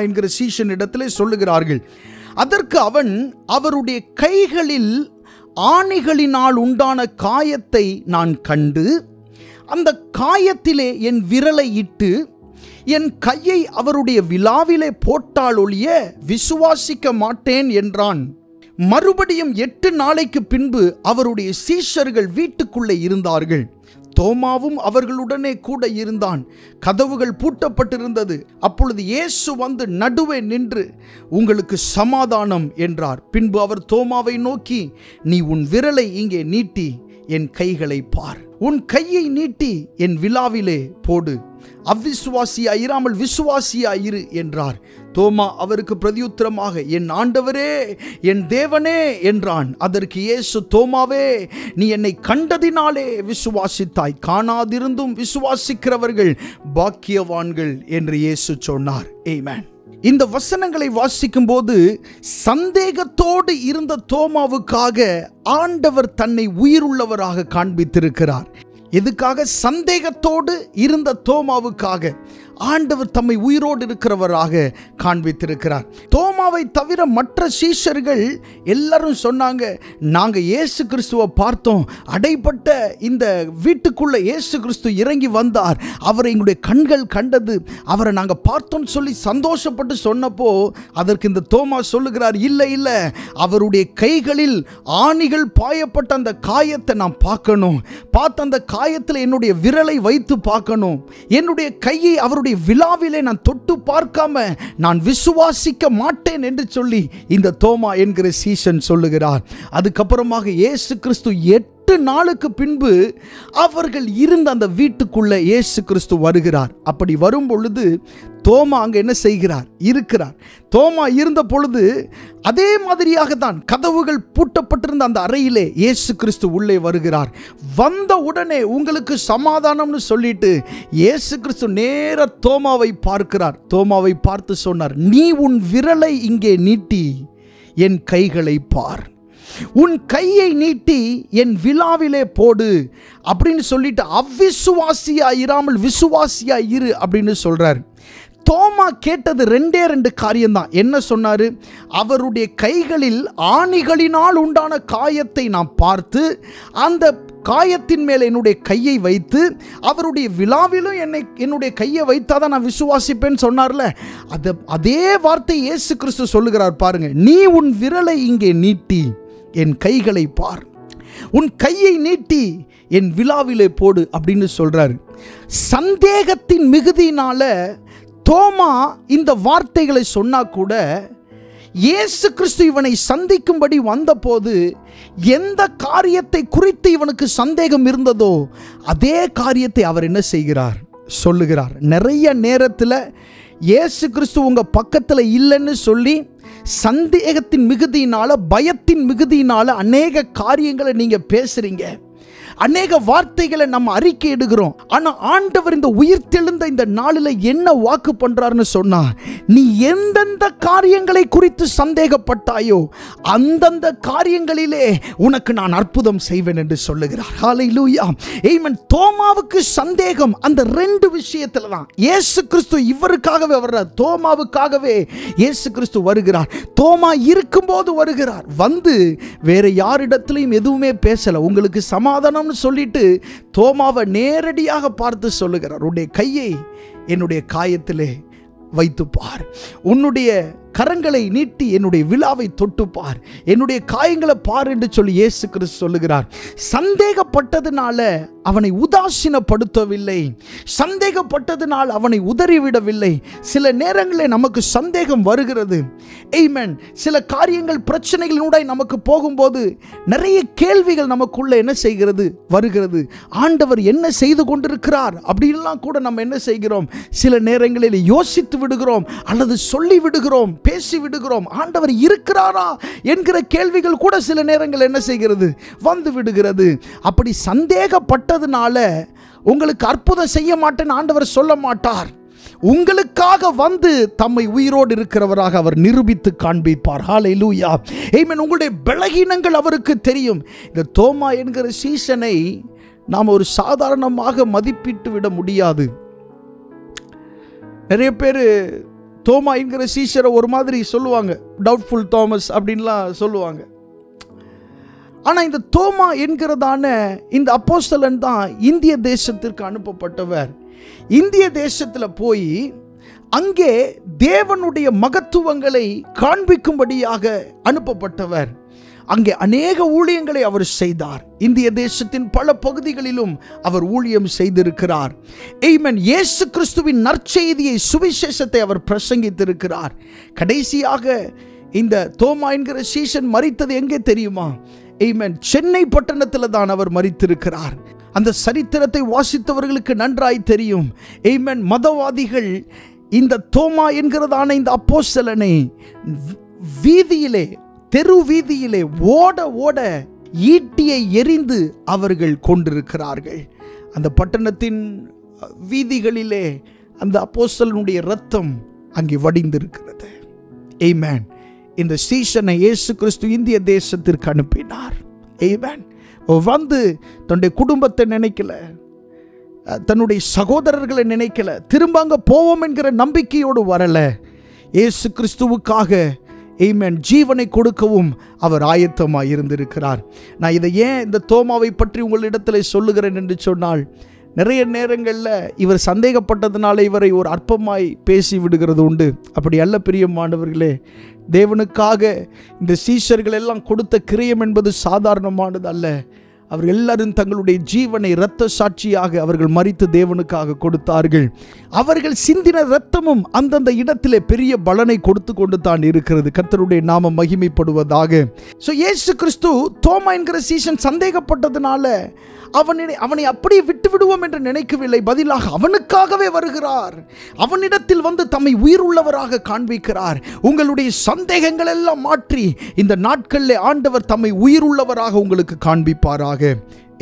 என்கிற சீஷனிடத்திலே சொல்லுகிறார்கள். அதற்கு அவன், அவருடைய கைகளில் ஆணிகளினால் உண்டான காயத்தை நான் கண்டு அந்த காயத்திலே என் விரலை இட்டு என் கையை அவருடைய விலாவிலே போட்டால் ஒழிய விசுவாசிக்க மாட்டேன் என்றான். மறுபடியும் 8 நாளைக்கு பின்பு அவருடைய சீஷர்கள் வீட்டுக்குள்ளே இருந்தார்கள். தோமாவும் அவர்களுடனே கூட இருந்தான். கதவுகள் பூட்டப்பட்டிருந்தது. அப்பொழுது இயேசு வந்து நடுவே நின்று, உங்களுக்கு சமாதானம் என்றார். பின்பு அவர் தோமாவை நோக்கி, நீ உன் விரலை இங்கே நீட்டி என் கைகளை பார், உன் கையை நீட்டி என் விலாவிலே போடு, அவ்விசுவாசியாயிராமல் விசுவாசியாயிரு என்றார். தோமா அவருக்கு பிரதியுத்தரமாக, என் ஆண்டவரே என் தேவனே என்றான். அதற்கு இயேசு, தோமாவே, நீ என்னை கண்டதினாலே விசுவாசித்தாய், காணாதிருந்தும் விசுவாசிக்கிறவர்கள் பாக்கியவான்கள் என்று இயேசு சொன்னார். ஆமென். இந்த வசனங்களை வாசிக்கும் போது சந்தேகத்தோடு இருந்த தோமாவுக்காக ஆண்டவர் தன்னை உயிருள்ளவராக காண்பித்திருக்கிறார். எதுக்காக? சந்தேகத்தோடு இருந்த தோமாவுக்காக ஆண்டவர் தம்மை உயிரோடு இருக்கிறவராக காண்பித்திருக்கிறார். தோமாவை தவிர மற்ற சீஷர்கள் எல்லாரும் சொன்னாங்க, நாங்கள் இயேசு கிறிஸ்துவை பார்த்தோம், அடைப்பட்ட இந்த வீட்டுக்குள்ள இயேசு கிறிஸ்து இறங்கி வந்தார், அவரை எங்களுடைய கண்கள் கண்டது, அவரை நாங்கள் பார்த்தோம்னு சொல்லி சந்தோஷப்பட்டு சொன்னப்போ அதற்கு இந்த தோமா சொல்லுகிறார், இல்லை இல்லை, அவருடைய கைகளில் ஆணிகள் பாயப்பட்ட அந்த காயத்தை நான் பார்க்கணும், பார்த்த அந்த காயத்தில் என்னுடைய விரலை வைத்து பார்க்கணும், என்னுடைய கையை அவருடைய விலாவிலே நான் தொட்டு பார்க்காம நான் விசுவாசிக்க மாட்டேன் என்று சொல்லி இந்த தோமா என்கிற சீஷன் சொல்லுகிறார். அதுக்கப்புறமாக இயேசு கிறிஸ்து 8 நாளுக்கு பின்பு அவர்கள் இருந்த அந்த வீட்டுக்குள்ள இயேசு கிறிஸ்து வருகிறார். அப்படி வரும் பொழுது தோமா அங்க என்ன செய்கிறார்? இருக்கிறார். தோமா இருந்த பொழுது அதே மாதிரியாக தான் கதவுகள் பூட்டப்பட்டிருந்த அந்த அறையிலே இயேசு கிறிஸ்து உள்ளே வருகிறார். வந்த உடனே உங்களுக்கு சமாதானம்னு சொல்லிட்டு இயேசு கிறிஸ்து நேர தோமாவை பார்க்கிறார். தோமாவை பார்த்து சொன்னார், நீ உன் விரலை இங்கே நீட்டி என் கைகளை பார், உன் கையை நீட்டி என் விலாவிலே போடு அப்படின்னு சொல்லிட்டு அவ்விசுவாசியாயிராமல் விசுவாசியாயிரு அப்படின்னு சொல்றார். தோமா கேட்டது 2 காரியம்தான். என்ன சொன்னாரு? அவருடைய கைகளில் ஆணிகளினால் உண்டான காயத்தை நான் பார்த்து அந்த காயத்தின் மேல் என்னுடைய கையை வைத்து அவருடைய விலாவிலும் என்னுடைய கையை வைத்தாதான் நான் விசுவாசிப்பேன்னு சொன்னார்ல, அதே வார்த்தை இயேசு கிறிஸ்து சொல்லுகிறார் பாருங்க. நீ உன் விரலை இங்கே நீட்டி என் கைகளை பார், உன் கையை நீட்டி என் விலாவிலே போடு அப்படின்னு சொல்றாரு. சந்தேகத்தின் மிகுதியினால தோமா இந்த வார்த்தைகளை சொன்னா கூட இயேசு கிறிஸ்து இவனை சந்திக்கும்படி வந்தபோது எந்த காரியத்தை குறித்து இவனுக்கு சந்தேகம் இருந்ததோ அதே காரியத்தை அவர் என்ன செய்கிறார்? சொல்லுகிறார். நிறைய நேரத்தில் இயேசு கிறிஸ்து உங்க பக்கத்தில் இல்லைன்னு சொல்லி சந்தேகத்தின் மிகுதியினால, பயத்தின் மிகுதியினால அநேக காரியங்களை நீங்க பேசுறீங்க, அநேக வார்த்தைகளை நம்ம அறிக்கை எடுக்கிறோம். ஆனா ஆண்டவர் இந்த உயிர்த்தெழுந்த இந்த நாளில் என்ன வாக்கு பண்றாருன்னு சொன்னா, நீ எந்தெந்த காரியங்களை குறித்து சந்தேகப்பட்டாயோ அந்தந்த காரியங்களிலே உனக்கு நான் அற்புதம் செய்வேன் என்று சொல்லுகிறார். ஹல்லேலூயா, ஆமென். தோமாவுக்கு சந்தேகம் அந்த 2 விஷயத்துல தான். இயேசு கிறிஸ்து இவருக்காகவே வர்றார், தோமாவுக்காகவே இயேசு கிறிஸ்து வருகிறார். தோமா இருக்கும்போது வருகிறார். வந்து வேற யாரிடத்திலையும் எதுவுமே பேசல, உங்களுக்கு சமாதானம் சொல்லிட்டு தோமாவை நேரடியாக பார்த்து சொல்லுகிறார், உன்னுடைய கையை என்னுடைய காயத்திலே வைத்து பார், உன்னுடைய கரங்களை நீட்டி என்னுடைய விலாவை தொட்டு பார், என்னுடைய காயங்களை பார் என்று சொல்லி இயேசு கிறிஸ்து சொல்லுகிறார். சந்தேகப்பட்டதுனால அவனை உதாசீனப்படுத்தவில்லை, சந்தேகப்பட்டதுனால் அவனை உதறிவிடவில்லை. சில நேரங்களில் நமக்கு சந்தேகம் வருகிறது. ஆமென். சில காரியங்கள் பிரச்சனைகளினூடாய் நமக்கு போகும்போது நிறைய கேள்விகள் நமக்குள்ள என்ன செய்கிறது? வருகிறது. ஆண்டவர் என்ன செய்து கொண்டிருக்கிறார் அப்படின்லாம் கூட நம்ம என்ன செய்கிறோம்? சில நேரங்களில் யோசித்து விடுகிறோம் அல்லது சொல்லி விடுகிறோம், பேசி விடுகிறோம். ஆண்டவர் இருக்கிறாரா என்கிற கேள்விகள் கூட சில நேரங்கள் என்ன செய்கிறது? வந்து விடுகிறது. அப்படி சந்தேகப்பட்டதுனால உங்களுக்கு அற்புதம் செய்ய மாட்டேன்னு ஆண்டவர் சொல்ல மாட்டார். உங்களுக்காக வந்து தம்மை உயிரோடு இருக்கிறவராக அவர் நிரூபித்து காண்பிப்பார். ஹல்லேலூயா, ஆமென். உங்களுடைய பலகீனங்கள் அவருக்கு தெரியும். இந்த தோமா என்கிற சீசனை நாம் ஒரு சாதாரணமாக மதிப்பிட்டு விட முடியாது. நிறைய பேர் தோமா என்கிற சீஷரை ஒரு மாதிரி சொல்லுவாங்க, டவுட்ஃபுல் தாமஸ் அப்படின்லாம் சொல்லுவாங்க. ஆனால் இந்த தோமா என்கிறதான இந்த அப்போஸ்தலன் தான் இந்திய தேசத்திற்கு அனுப்பப்பட்டவர். இந்திய தேசத்தில் போய் அங்கே தேவனுடைய மகத்துவங்களை காண்பிக்கும்படியாக அனுப்பப்பட்டவர். அங்கே அநேக ஊழியங்களை அவர் செய்தார். இந்திய தேசத்தின் பல பகுதிகளிலும் அவர் ஊழியம் செய்திருக்கிறார். ஆமென். இயேசு கிறிஸ்துவின் நற்செய்தியை, சுவிசேஷத்தை அவர் பிரசங்கித்திருக்கிறார். கடைசியாக இந்த தோமா என்கிற சீஷன் மரித்தது எங்கே தெரியுமா? ஆமென். சென்னை பட்டணத்தில் தான் அவர் மரித்திருக்கிறார். அந்த சரித்திரத்தை வாசித்தவர்களுக்கு நன்றாய் தெரியும். ஆமென். மதவாதிகள் இந்த தோமா என்கிறதான இந்த அப்போஸ்தலனை வீதியிலே, தெரு வீதியிலே ஓட ஓட ஈட்டியை எறிந்து அவர்கள் கொண்டிருக்கிறார்கள். அந்த பட்டணத்தின் வீதிகளிலே அந்த அப்போஸ்தலனுடைய இரத்தம் அங்கே வடிந்திருக்கிறது. ஆமென். இந்த சீஷனை இயேசு கிறிஸ்து இந்திய தேசத்திற்கு அனுப்பினார். ஆமென். வந்து தன்னுடைய குடும்பத்தை நினைக்கல, தன்னுடைய சகோதரர்களை நினைக்கல, திரும்ப அங்கே போவோம் என்கிற நம்பிக்கையோடு வரல. இயேசு கிறிஸ்துவுக்காக ஆமென் ஜீவனை கொடுக்கவும் அவர் ஆயத்தமாக இருந்திருக்கிறார். நான் இதை ஏன் இந்த தோமாவை பற்றி உங்களிடத்தில் சொல்லுகிறேன் என்று சொன்னால், நிறைய நேரங்களில் இவர் சந்தேகப்பட்டதுனால இவரை ஒரு அற்பமாய் பேசி விடுகிறது உண்டு. அப்படி அல்ல பிரியமானவர்களே. தேவனுக்காக இந்த சீஷர்கள் எல்லாம் கொடுத்த கிரயம் என்பது சாதாரணமானது அல்ல. அவர்கள் எல்லாரும் தங்களுடைய ஜீவனை இரத்த சாட்சியாக அவர்கள் மரித்து தேவனுக்காக கொடுத்தார்கள். அவர்கள் சிந்தின இரத்தமும் அந்தந்த இடத்திலே பெரிய பலனை கொடுத்து கொண்டு தான் இருக்கிறது. கர்த்தருடைய நாமம் மகிமைப்படுவதாக. இயேசு கிறிஸ்து தோமா என்கிற சீஷன் சந்தேகப்பட்டதுனால அவனை அப்படியே விட்டு விடுவோம் என்று நினைக்கவில்லை. பதிலாக அவனுக்காகவே வருகிறார். அவனிடத்தில் வந்து தம்மை உயிர் உள்ளவராக காண்பிக்கிறார். உங்களுடைய சந்தேகங்கள் எல்லாம் மாற்றி இந்த நாட்களில் ஆண்டவர் தம்மை உயிர் உள்ளவராக உங்களுக்கு காண்பிப்பாராக.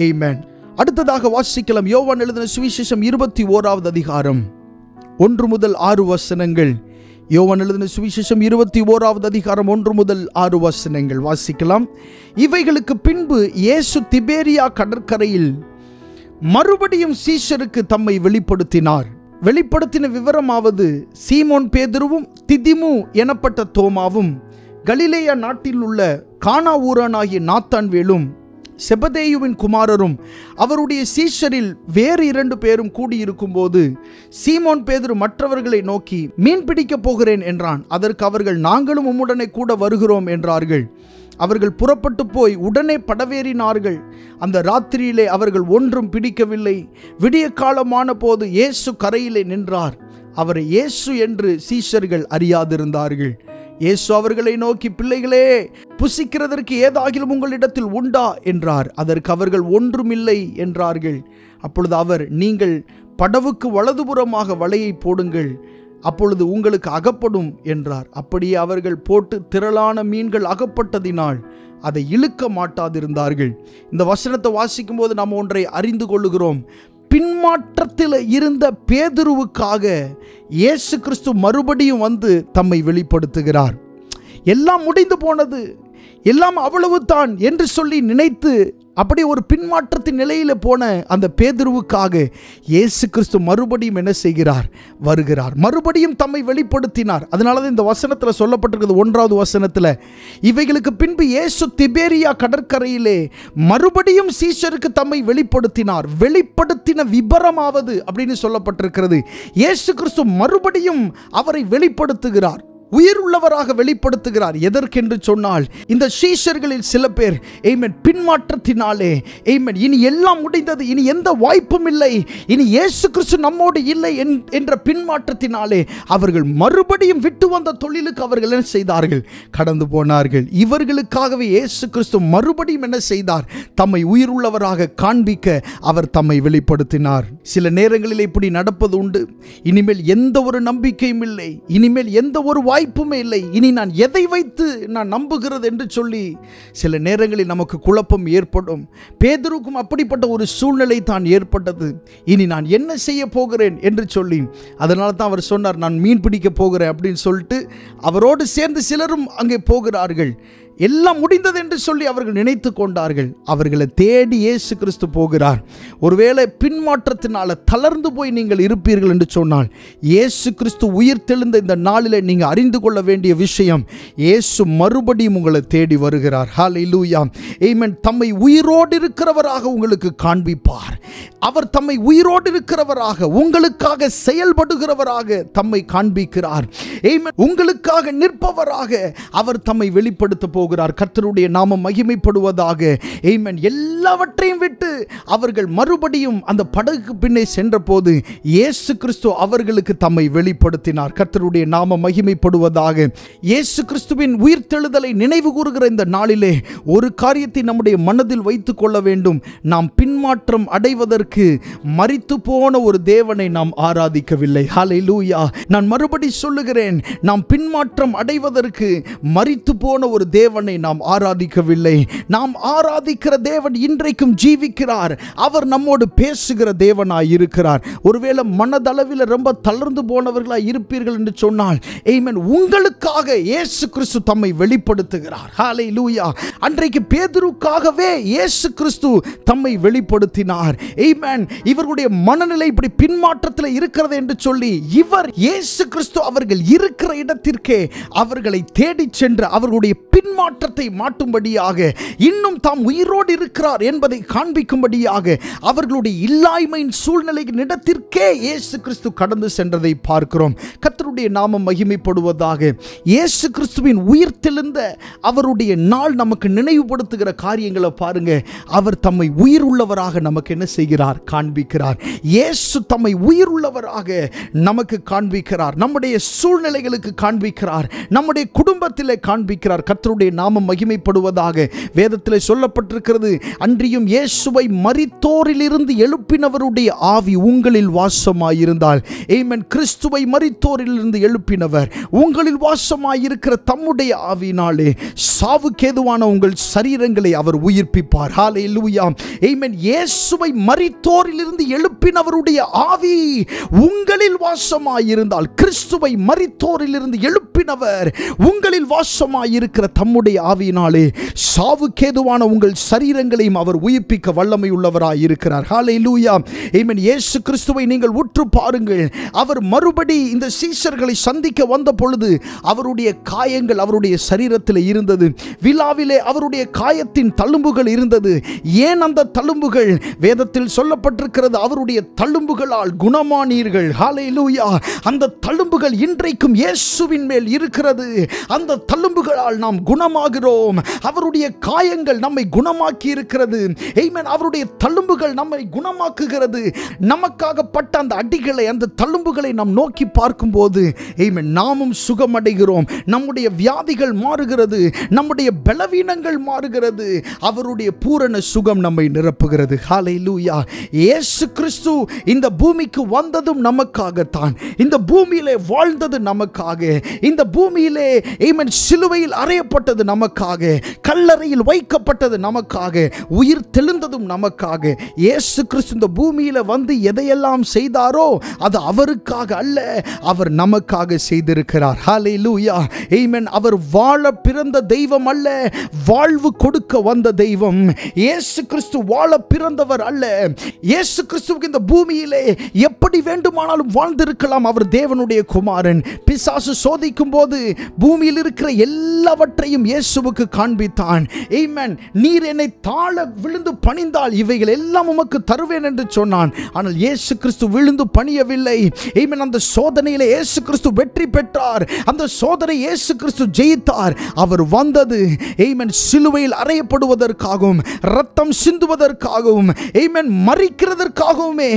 ஆமென். அடுத்ததாக வாசிக்கலாம். யோவான் எழுதின சுவிசேஷம் 21வது அதிகாரம் 1 முதல் 6 வசனங்கள். யோவான் எழுதின சுவிசேஷம் 21வது அதிகாரம் 1 முதல் 6 வசனங்கள் வாசிக்கலாம். இவைகளுக்கு பின்பு இயேசு திபேரியா கடற்கரையில் மறுபடியும் சீஷருக்கு தம்மை வெளிப்படுத்தினார். வெளிப்படுத்தின விவரமாவது, சீமோன் பேதுருவும் திதிமு எனப்பட்ட தோமாவும் கலிலேயா நாட்டில் உள்ள கானா ஊரானாகிய நாத்தான்வேலும் செபதேயுவின் குமாரரும் அவருடைய சீஷரில் வேறு 2 பேரும் கூடியிருக்கும் போது சீமோன் பேதுரு மற்றவர்களை நோக்கி, மீன் பிடிக்கப் போகிறேன் என்றான். அதற்கு அவர்கள், நாங்களும் உம்முடனே கூட வருகிறோம் என்றார்கள். அவர்கள் புறப்பட்டு போய் உடனே படவேறினார்கள். அந்த ராத்திரியிலே அவர்கள் ஒன்றும் பிடிக்கவில்லை. விடிய காலமான போது இயேசு கரையிலே நின்றார். அவரை இயேசு என்று சீஷர்கள் அறியாதிருந்தார்கள். இயேசு அவர்களை நோக்கி, பிள்ளைகளே, புசிக்கிறதற்கு ஏதாகிலும் உங்களிடத்தில் உண்டா என்றார். அதற்கு அவர்கள், ஒன்றுமில்லை என்றார்கள். அப்பொழுது அவர், நீங்கள் படவுக்கு வலதுபுறமாக வலையை போடுங்கள், அப்பொழுது உங்களுக்கு அகப்படும் என்றார். அப்படியே அவர்கள் போட்டு திரளான மீன்கள் அகப்பட்டதினால் அதை இழுக்க மாட்டாதிருந்தார்கள். இந்த வசனத்தை வாசிக்கும் போது நாம் ஒன்றை அறிந்து கொள்ளுகிறோம். பின்மாற்றத்தில் இருந்த பேதுருவுக்காக இயேசு கிறிஸ்து மறுபடியும் வந்து தம்மை வெளிப்படுத்துகிறார். எல்லாம் முடிந்து போனது, எல்லாம் அவ்வளவு தான் என்று சொல்லி நினைத்து அப்படி ஒரு பின்மாற்றத்தின் நிலையில் போன அந்த பேதுருவுக்காக இயேசு கிறிஸ்து மறுபடியும் என்ன செய்கிறார்? வருகிறார். மறுபடியும் தம்மை வெளிப்படுத்தினார். அதனால தான் இந்த வசனத்தில் சொல்லப்பட்டிருக்கிறது, 1வது வசனத்தில், இவைகளுக்கு பின்பு இயேசு திபேரியா கடற்கரையிலே மறுபடியும் சீஷருக்கு தம்மை வெளிப்படுத்தினார். வெளிப்படுத்தின விபரமாவது அப்படின்னு சொல்லப்பட்டிருக்கிறது. இயேசு கிறிஸ்து மறுபடியும் அவரை வெளிப்படுத்துகிறார், உயிர் உள்ளவராக வெளிப்படுத்துகிறார். எதற்கென்று சொன்னால், இந்த சீஷர்களில் சில பேர் ஆமென் பின்மாற்றத்தினாலே ஆமென் இனி எல்லாம் முடிந்தது, இனி எந்த வாய்ப்பும் இல்லை, இனி இயேசு கிறிஸ்து நம்மோடு இல்லை என்ற பின்மாற்றத்தினாலே அவர்கள் மறுபடியும் விட்டு வந்த தொழிலுக்கு அவர்கள் என்ன செய்தார்கள்? கடந்து போனார்கள். இவர்களுக்காகவே இயேசு கிறிஸ்து மறுபடியும் என்ன செய்தார்? தம்மை உயிர் உள்ளவராக காண்பிக்க அவர் தம்மை வெளிப்படுத்தினார். சில நேரங்களில் இப்படி நடப்பது உண்டு. இனிமேல் எந்த ஒரு நம்பிக்கையும் இல்லை, இனிமேல் எந்த ஒரு வாய்ப்புமே இல்லை, இனி நான் எதை வைத்து நான் நம்புகிறது என்று சொல்லி சில நேரங்களில் நமக்கு குழப்பம் ஏற்படும். பேதுருக்கும் அப்படிப்பட்ட ஒரு சூழ்நிலை தான் ஏற்பட்டது. இனி நான் என்ன செய்ய போகிறேன் என்று சொல்லி, அதனால தான் அவர் சொன்னார், நான் மீன் பிடிக்க போகிறேன் அப்படின்னு சொல்லிட்டு அவரோடு சேர்ந்து சிலரும் அங்கே போகிறார்கள். எல்லாம் முடிந்தது என்று சொல்லி அவர்கள் நினைத்து கொண்டார்கள். அவர்களை தேடி இயேசு கிறிஸ்து போகிறார். ஒருவேளை பின்மாற்றத்தினால தளர்ந்து போய் நீங்கள் இருப்பீர்கள் என்று சொன்னால், இயேசு கிறிஸ்து உயிர் தெழுந்த இந்த நாளில் நீங்கள் அறிந்து கொள்ள வேண்டிய விஷயம், இயேசு மறுபடியும் உங்களை தேடி வருகிறார். ஹல்லேலூயா, ஆமென். தம்மை உயிரோடு இருக்கிறவராக உங்களுக்கு காண்பிப்பார். அவர் தம்மை உயிரோடு இருக்கிறவராக, உங்களுக்காக செயல்படுகிறவராக தம்மை காண்பிக்கிறார். ஆமென். உங்களுக்காக நிற்பவராக அவர் தம்மை வெளிப்படுத்த போகிறார். கர்த்தருடைய நாமம் மகிமைப்படுவதாக. ஆமென். எல்லாவற்றையும் விட்டு அவர்கள் மறுபடியும் அந்த படகுக்கு பின்னே சென்றபோது இயேசு கிறிஸ்து அவர்களுக்கு தம்மை வெளிப்படுத்தினார். கர்த்தருடைய நாமம் மகிமைப்படுவதாக. இயேசு கிறிஸ்துவின் உயிர்த்தெழுதலை நினைவு கூறுகிற இந்த நாளிலே ஒரு காரியத்தை நம்முடைய மனதில் வைத்துக் கொள்ள வேண்டும். நாம் பின்மாற்றம் அடைவதற்கு மரித்து போன ஒரு தேவனை நாம் ஆராதிக்கவில்லை. ஹல்லேலூயா. நான் மறுபடி சொல்லுகிறேன், நாம் பின்மாற்றம் அடைவதற்கு மரித்து போன ஒரு தேவனை நாம் ஆராதிக்கவில்லை. நாம் ஆராதிக்கிற தேவன் இன்றைக்கும் ஜீவிக்கிறார். அவர் நம்மோடு பேசுகிற தேவனாய் இருக்கிறார். ஒருவேளை மனதளவில் ரொம்ப தளர்ந்து போனவர்களாய் இருப்பீர்கள் என்று சொன்னால், ஆமென், உங்களுக்காக இயேசு கிறிஸ்து தம்மை வெளிப்படுத்துகிறார். ஹல்லேலூயா. அன்றைக்கு பேதுருக்காகவே இயேசு கிறிஸ்து தம்மை வெளிப்படுத்தினார். ஆமென். இவர்களுடைய மனநிலை இப்படி பின்மாற்றத்தில் இருக்கிறது என்று சொல்லி இவர் இயேசு கிறிஸ்து அவர்கள் இருக்கிற இடத்திற்கே அவர்களை தேடி சென்று அவர்களுடைய பின்மாற்றத்தை மாட்டும்படியாக, இன்னும் தாம் உயிரோடு இருக்கிறார் என்பதை காண்பிக்கும்படியாக அவர்களுடைய இல்லாய்மையின் சூழ்நிலையின் இடத்திற்கே இயேசு கிறிஸ்து கடந்து சென்றதை பார்க்கிறோம். கர்த்தருடைய நாமம் மகிமைப்படுவதாக. இயேசு கிறிஸ்துவின் உயிர்த்தெழுந்த அவருடைய நாள் நமக்கு நினைவுபடுத்துகிற காரியங்களை பாருங்க. அவர் தம்மை உயிர் உள்ளவராக நமக்கு என்ன செய்கிறார்? காண்பிக்கிறார். இயேசு தம்மை உயிர் உள்ளவராக நமக்கு காண்பிக்கிறார். நம்முடைய சூழ்நிலைகளுக்கு காண்பிக்கிறார். நம்முடைய குடும்பத்திலே காண்பிக்கிறார். கர்த்தருடைய நாமம் மகிமைப்படுவதாக. வேதத்தில் சொல்லப்பட்டிருக்கிறது, அன்றியும் இயேசுவை மரித்தோரிலிருந்து எழுப்பினவருடைய ஆவி உங்களில் வாசமாயிருந்தால், ஆமென், கிறிஸ்துவை மரித்தோரிலிருந்து எழுப்பினவர் உங்களில் வாசமாயிருக்கிற தம்முடைய ஆவியினாலே சாவுக்கேதுவான உங்கள் சரீரங்களை அவர் உயிர்ப்பிப்பார். ஹல்லேலூயா. ஆமென். இயேசுவை மரித்தோரிலிருந்து எழுப்பினவருடைய ஆவி உங்களில் வாசமாயிருந்தால், கிறிஸ்துவை மரித்தோரிலிருந்து எழுப்பினவர் உங்களில் வாசமாயிருக்கிற தம்முடைய ஆவியினாலே சாவுக்கேதுவான உங்கள் சரீரங்களையும் அவர் உயிர்ப்பிக்க வல்லமை உள்ளவராய் இருக்கிறார். ஹல்லேலூயா. ஆமென். இயேசு கிறிஸ்துவை நீங்கள் உற்று பாருங்கள். அவர் மறுபடி இந்த சீஷர்களை சந்திக்க வந்த பொழுது அவருடைய காயங்கள் அவருடைய சரீரத்தில் இருந்தது. விழாவிலே அவருடைய காயத்தின் தழும்புகள் இருந்தது. ஏன் அந்த தழும்புகள்? வேதத்தில் சொல்லப்பட்டிருக்கிறது, அவருடைய தழும்புகளால் குணமானீர்கள். ஹல்லேலூயா. அந்த தழும்புகள் இன்றைக்கும் இயேசுவின் மேல் இருக்கிறது. அந்த தழும்புகளால் நாம் குணமாகிறோம். அவருடைய காயங்கள் நம்மை குணமாக்கி இருக்கிறது. ஆமென். அவருடைய தழும்புகள் நம்மை குணமாக்குகிறது. நமக்காக பட்ட அந்த அடிகளை, அந்த தழும்புகளை நாம் நோக்கி பார்க்கும்போது, ஆமென், நாமும் சுகமடைகிறோம். நம்முடைய வியாதிகள் மாறுகிறது. நம்முடைய பலவீனங்கள் மாறுகிறது. அவருடைய பூரண சுகம் நம்மை நிரப்புகிறது. ஹல்லேலூயா. இயேசு கிறிஸ்து இந்த பூமிக்கு வந்ததும் நமக்காகத்தான். இந்த பூமியிலே வாழ்ந்தது நமக்காக. இந்த பூமியிலே, ஆமென், சிலுவையில் அறையப்பட்டது நமக்காக. கல்லறையில் வைக்கப்பட்டது நமக்காக. உயிர் தெழுந்ததும் நமக்காக. இயேசு கிறிஸ்து இந்த பூமியில வந்து எதையெல்லாம் செய்தாரோ அது அவருக்காக அல்ல, அவர் நமக்காக செய்திருக்கிறார். ஹல்லேலூயா. ஆமென். அவர் வாழ பிறந்த தெய்வம் அல்ல, வாழ்வு கொடுக்க வந்த தெய்வம். இயேசு கிறிஸ்து வாழ பிறந்தவர் அல்ல. இயேசு கிறிஸ்துவுக்கு இந்த பூமியிலே எப்படி வேண்டுமானாலும் வாழ்ந்திருக்கலாம். அவர் தேவனுடைய குமாரன். பிசாசு சோதிக்கும் போது பூமியில் இருக்கிற எல்லாவற்றையும் இயேசுவுக்கு காண்பித்தான். ஆமென். நீர் என்னை தாழ விழுந்து பணிந்தால் இவைகள் எல்லாம் உமக்கு தருவேன் என்று சொன்னான். ஆனால் இயேசு கிறிஸ்து விழுந்து பணியவில்லை. ஆமென். அந்த சோதனையிலே இயேசு கிறிஸ்து வெற்றி பெற்றார். அந்த சோதனை இயேசு கிறிஸ்து ஜெயித்தார். அவர் வந்தது, ஆமென், சிலுவையில் அறையப்படுவதற்காகவும் இரத்தம் சிந்துவதற்காகவும், ஆமென், மரிக்கிறதற்காகவுமே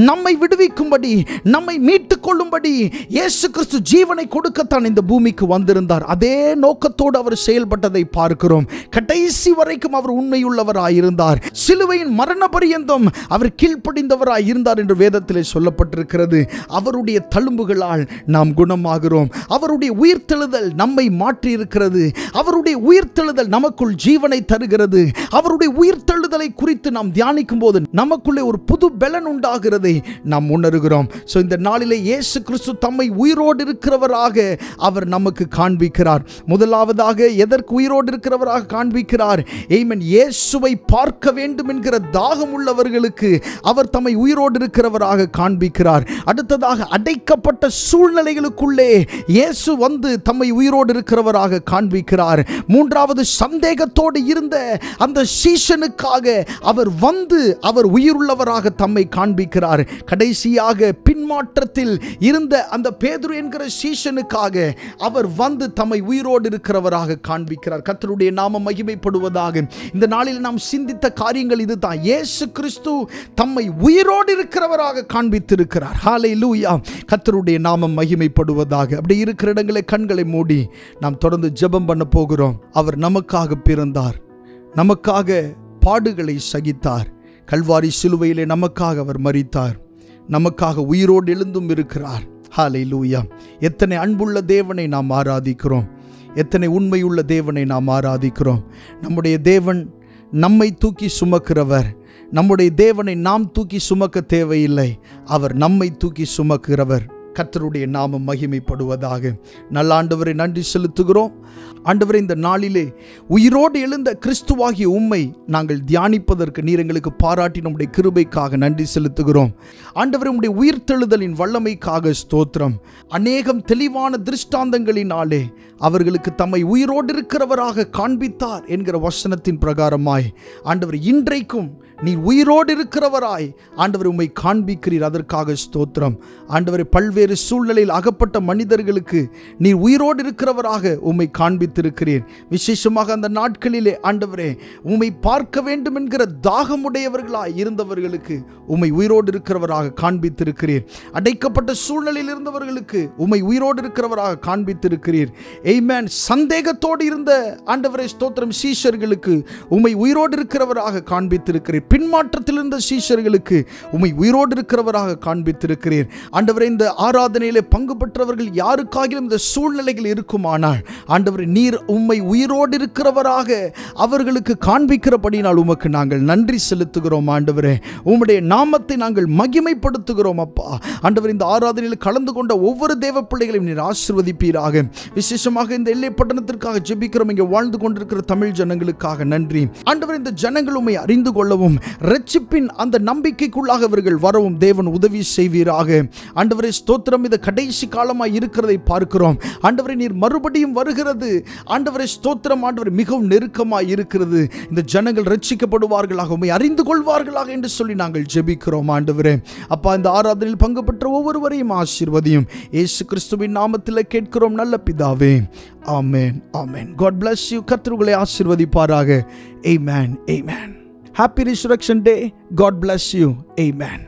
நம்மை விடுவிக்கும்படி, நம்மை மீட்டுக் கொள்ளும்படி இயேசு கிறிஸ்து ஜீவனை கொடுக்கத்தான் இந்த பூமிக்கு வந்திருந்தார். அதே நோக்கத்தோடு அவர் செயல்பட்டதை பார்க்கிறோம். கடைசி வரைக்கும் அவர் உண்மையுள்ளவராயிருந்தார். சிலுவையின் மரண பரியந்தம் அவர் கீழ்ப்படிந்தவராய் இருந்தார் என்று வேதத்திலே சொல்லப்பட்டிருக்கிறது. அவருடைய தழும்புகளால் நாம் குணமாகிறோம். அவருடைய உயிர்த்தெழுதல் நம்மை மாற்றி இருக்கிறது. அவருடைய உயிர்த்தெழுதல் நமக்குள் ஜீவனை தருகிறது. அவருடைய உயிர்த்தெழுதலை குறித்து நாம் தியானிக்கும் போது நமக்குள்ளே ஒரு புது பலன் உண்டாகிறதை நாம் உணர்கிறோம். சோ இந்த நாளிலே இயேசு கிறிஸ்து தம்மை உயிரோடு இருக்கிறவராக அவர் நமக்கு காண்பிக்கிறார். முதலாவதாக எதற்கு உயிரோடு இருக்கிறவராக காண்பிக்கிறார்? ஆமென். இயேசுவை பார்க்க வேண்டும் என்கிற தாகம் உள்ளவர்களுக்கு அவர் தம்மை உயிரோடு இருக்கிறவராக காண்பிக்கிறார். அடுத்ததாக அடைக்கப்பட்ட சூழ்நிலைகளுக்குள்ளே இயேசு வந்து தம்மை உயிரோடு இருக்கிறவராக காண்பிக்கிறார். மூன்றாவது, சந்தேகத்தோடு இருந்த அந்த சீஷனுக்காக அவர் வந்து அவர் உயிருள்ளவராக தம்மை காண்பிக்கிறார். கடைசியாக பின்மாற்றத்தில் இருந்த அந்த பேதுரு என்கிற சீஷனுக்காக அவர் வந்து தம்மை உயிரோடு இருக்கிறவராக காண்பிக்கிறார். கர்த்தருடைய நாமம் மகிமைப்படுவதாக. இந்த நாளில் நாம் சிந்தித்த காரியங்கள் இதுதான். இயேசு கிறிஸ்து தம்மை உயிரோடு இருக்கிறவராக காண்பித்திருக்கிறார். ஹல்லேலூயா. கர்த்தருடைய நாமம் மகிமைப்படுவதாக. அப்படி இருக்கிற இடங்களை கண்களை மூடி நாம் தொடர்ந்து ஜெபம் பண்ண போகிறோம். அவர் நமக்காக பிறந்தார், நமக்காக பாடுகளை சகித்தார், கல்வாரி சிலுவையிலே நமக்காக அவர் மரித்தார், நமக்காக உயிரோடு எழுந்தும் இருக்கிறார். ஹல்லேலூயா. எத்தனை அன்புள்ள தேவனை நாம் ஆராதிக்கிறோம், எத்தனை உண்மையுள்ள தேவனை நாம் ஆராதிக்கிறோம். நம்முடைய தேவன் நம்மை தூக்கி சுமக்கிறவர். நம்முடைய தேவனை நாம் தூக்கி சுமக்க தேவையில்லை, அவர் நம்மை தூக்கி சுமக்கிறவர். கர்த்தருடைய நாமம் மகிமைப்படுவதாக. நல்ல ஆண்டவரை நன்றி செலுத்துகிறோம். ஆண்டவரே, இந்த நாளிலே உயிரோடு எழுந்த கிறிஸ்துவாகிய உம்மை நாங்கள் தியானிப்பதற்கு நீர் எங்களுக்கு பாராட்டி நம்முடைய கிருபைக்காக நன்றி செலுத்துகிறோம். ஆண்டவரே, உம்முடைய உயிர்த்தெழுதலின் வல்லமைக்காக ஸ்தோத்திரம். அநேகம் தெளிவான திருஷ்டாந்தங்களினாலே அவர்களுக்கு தம்மை உயிரோடு இருக்கிறவராக காண்பித்தார் என்கிற வசனத்தின் பிரகாரமாய் ஆண்டவர் இன்றைக்கும் நீர் உயிரோடு இருக்கிறவராய் ஆண்டவர் உம்மை காண்பிக்கிறீர். அதற்காக ஸ்தோத்திரம். ஆண்டவரே, பல்வேறு சூழ்நிலையில் அகப்பட்ட மனிதர்களுக்கு நீர் உயிரோடு இருக்கிறவராக உம்மை காண்பித்திருக்கிறீர். விசேஷமாக அந்த நாட்களிலே ஆண்டவரே, உம்மை பார்க்க வேண்டும் என்கிற தாகமுடையவர்களாய் இருந்தவர்களுக்கு உம்மை உயிரோடு இருக்கிறவராக காண்பித்திருக்கிறீர். அடைக்கப்பட்ட சூழ்நிலையில் இருந்தவர்களுக்கு உம்மை உயிரோடு இருக்கிறவராக காண்பித்திருக்கிறீர். ஆமென். சந்தேகத்தோடு இருந்த ஆண்டவரே ஸ்தோத்திரம் சீஷர்களுக்கு உம்மை உயிரோடு இருக்கிறவராக காண்பித்திருக்கிறீர். பின்மாற்றத்தில் இருந்த சீஷர்களுக்கு உம்மை உயிரோடு இருக்கிறவராக காண்பித்திருக்கிறீர். ஆண்டவரே, இந்த ஆராதனையிலே பங்கு பெற்றவர்கள் யாருக்காகிலும் இந்த சூழ்நிலைகள் இருக்குமானால் ஆண்டவரே, நீர் உம்மை உயிரோடு இருக்கிறவராக அவர்களுக்கு காண்பிக்கிறபடினால் உமக்கு நாங்கள் நன்றி செலுத்துகிறோம். ஆண்டவரே, உம்முடைய நாமத்தை நாங்கள் மகிமைப்படுத்துகிறோம். அப்பா ஆண்டவரே, இந்த ஆராதனையில் கலந்து கொண்ட ஒவ்வொரு தேவ பிள்ளைகளையும் நீர் ஆசீர்வதிப்பீராக. விசேஷமாக இந்த எல்லை பட்டணத்திற்காக ஜெபிக்கிறோம். இங்கே வாழ்ந்து கொண்டிருக்கிற தமிழ் ஜனங்களுக்காக நன்றி. ஆண்டவரே, இந்த ஜனங்கள் உம்மை அறிந்து கொள்ளவும் இரட்சிப்பின் அந்த நம்பிக்கைக்குள்ளாக அவர்கள் வரவும் தேவன் உதவி செய்வீராக. ஆண்டவரே ஸ்தோத்திரம். இது கடைசி காலமாய் இருக்கிறதை பார்க்கிறோம். ஆண்டவரே, நீர் மறுபடியும் வருகிறது. ஆண்டவரே ஸ்தோத்திரம். ஆண்டவரே, மிகவும் நெருக்கமாய் இருக்கிறது. இந்த ஜனங்கள் ரட்சிக்கப்படுவார்களாக, உம்மை அறிந்து கொள்வார்களாக என்று சொல்லி நாங்கள் ஜெபிக்கிறோம். ஆண்டவரே அப்பா, இந்த ஆராதனையில் பங்கு பெற்ற ஒவ்வொருவரையும் ஆசீர்வதியும். இயேசு கிறிஸ்துவின் நாமத்தில் கேட்கிறோம் நல்ல பிதாவே. ஆமென். ஆமென். God bless you. கர்த்தர் உங்களை ஆசீர்வதிப்பாராக. Amen. Amen. Happy Resurrection Day. God bless you. Amen.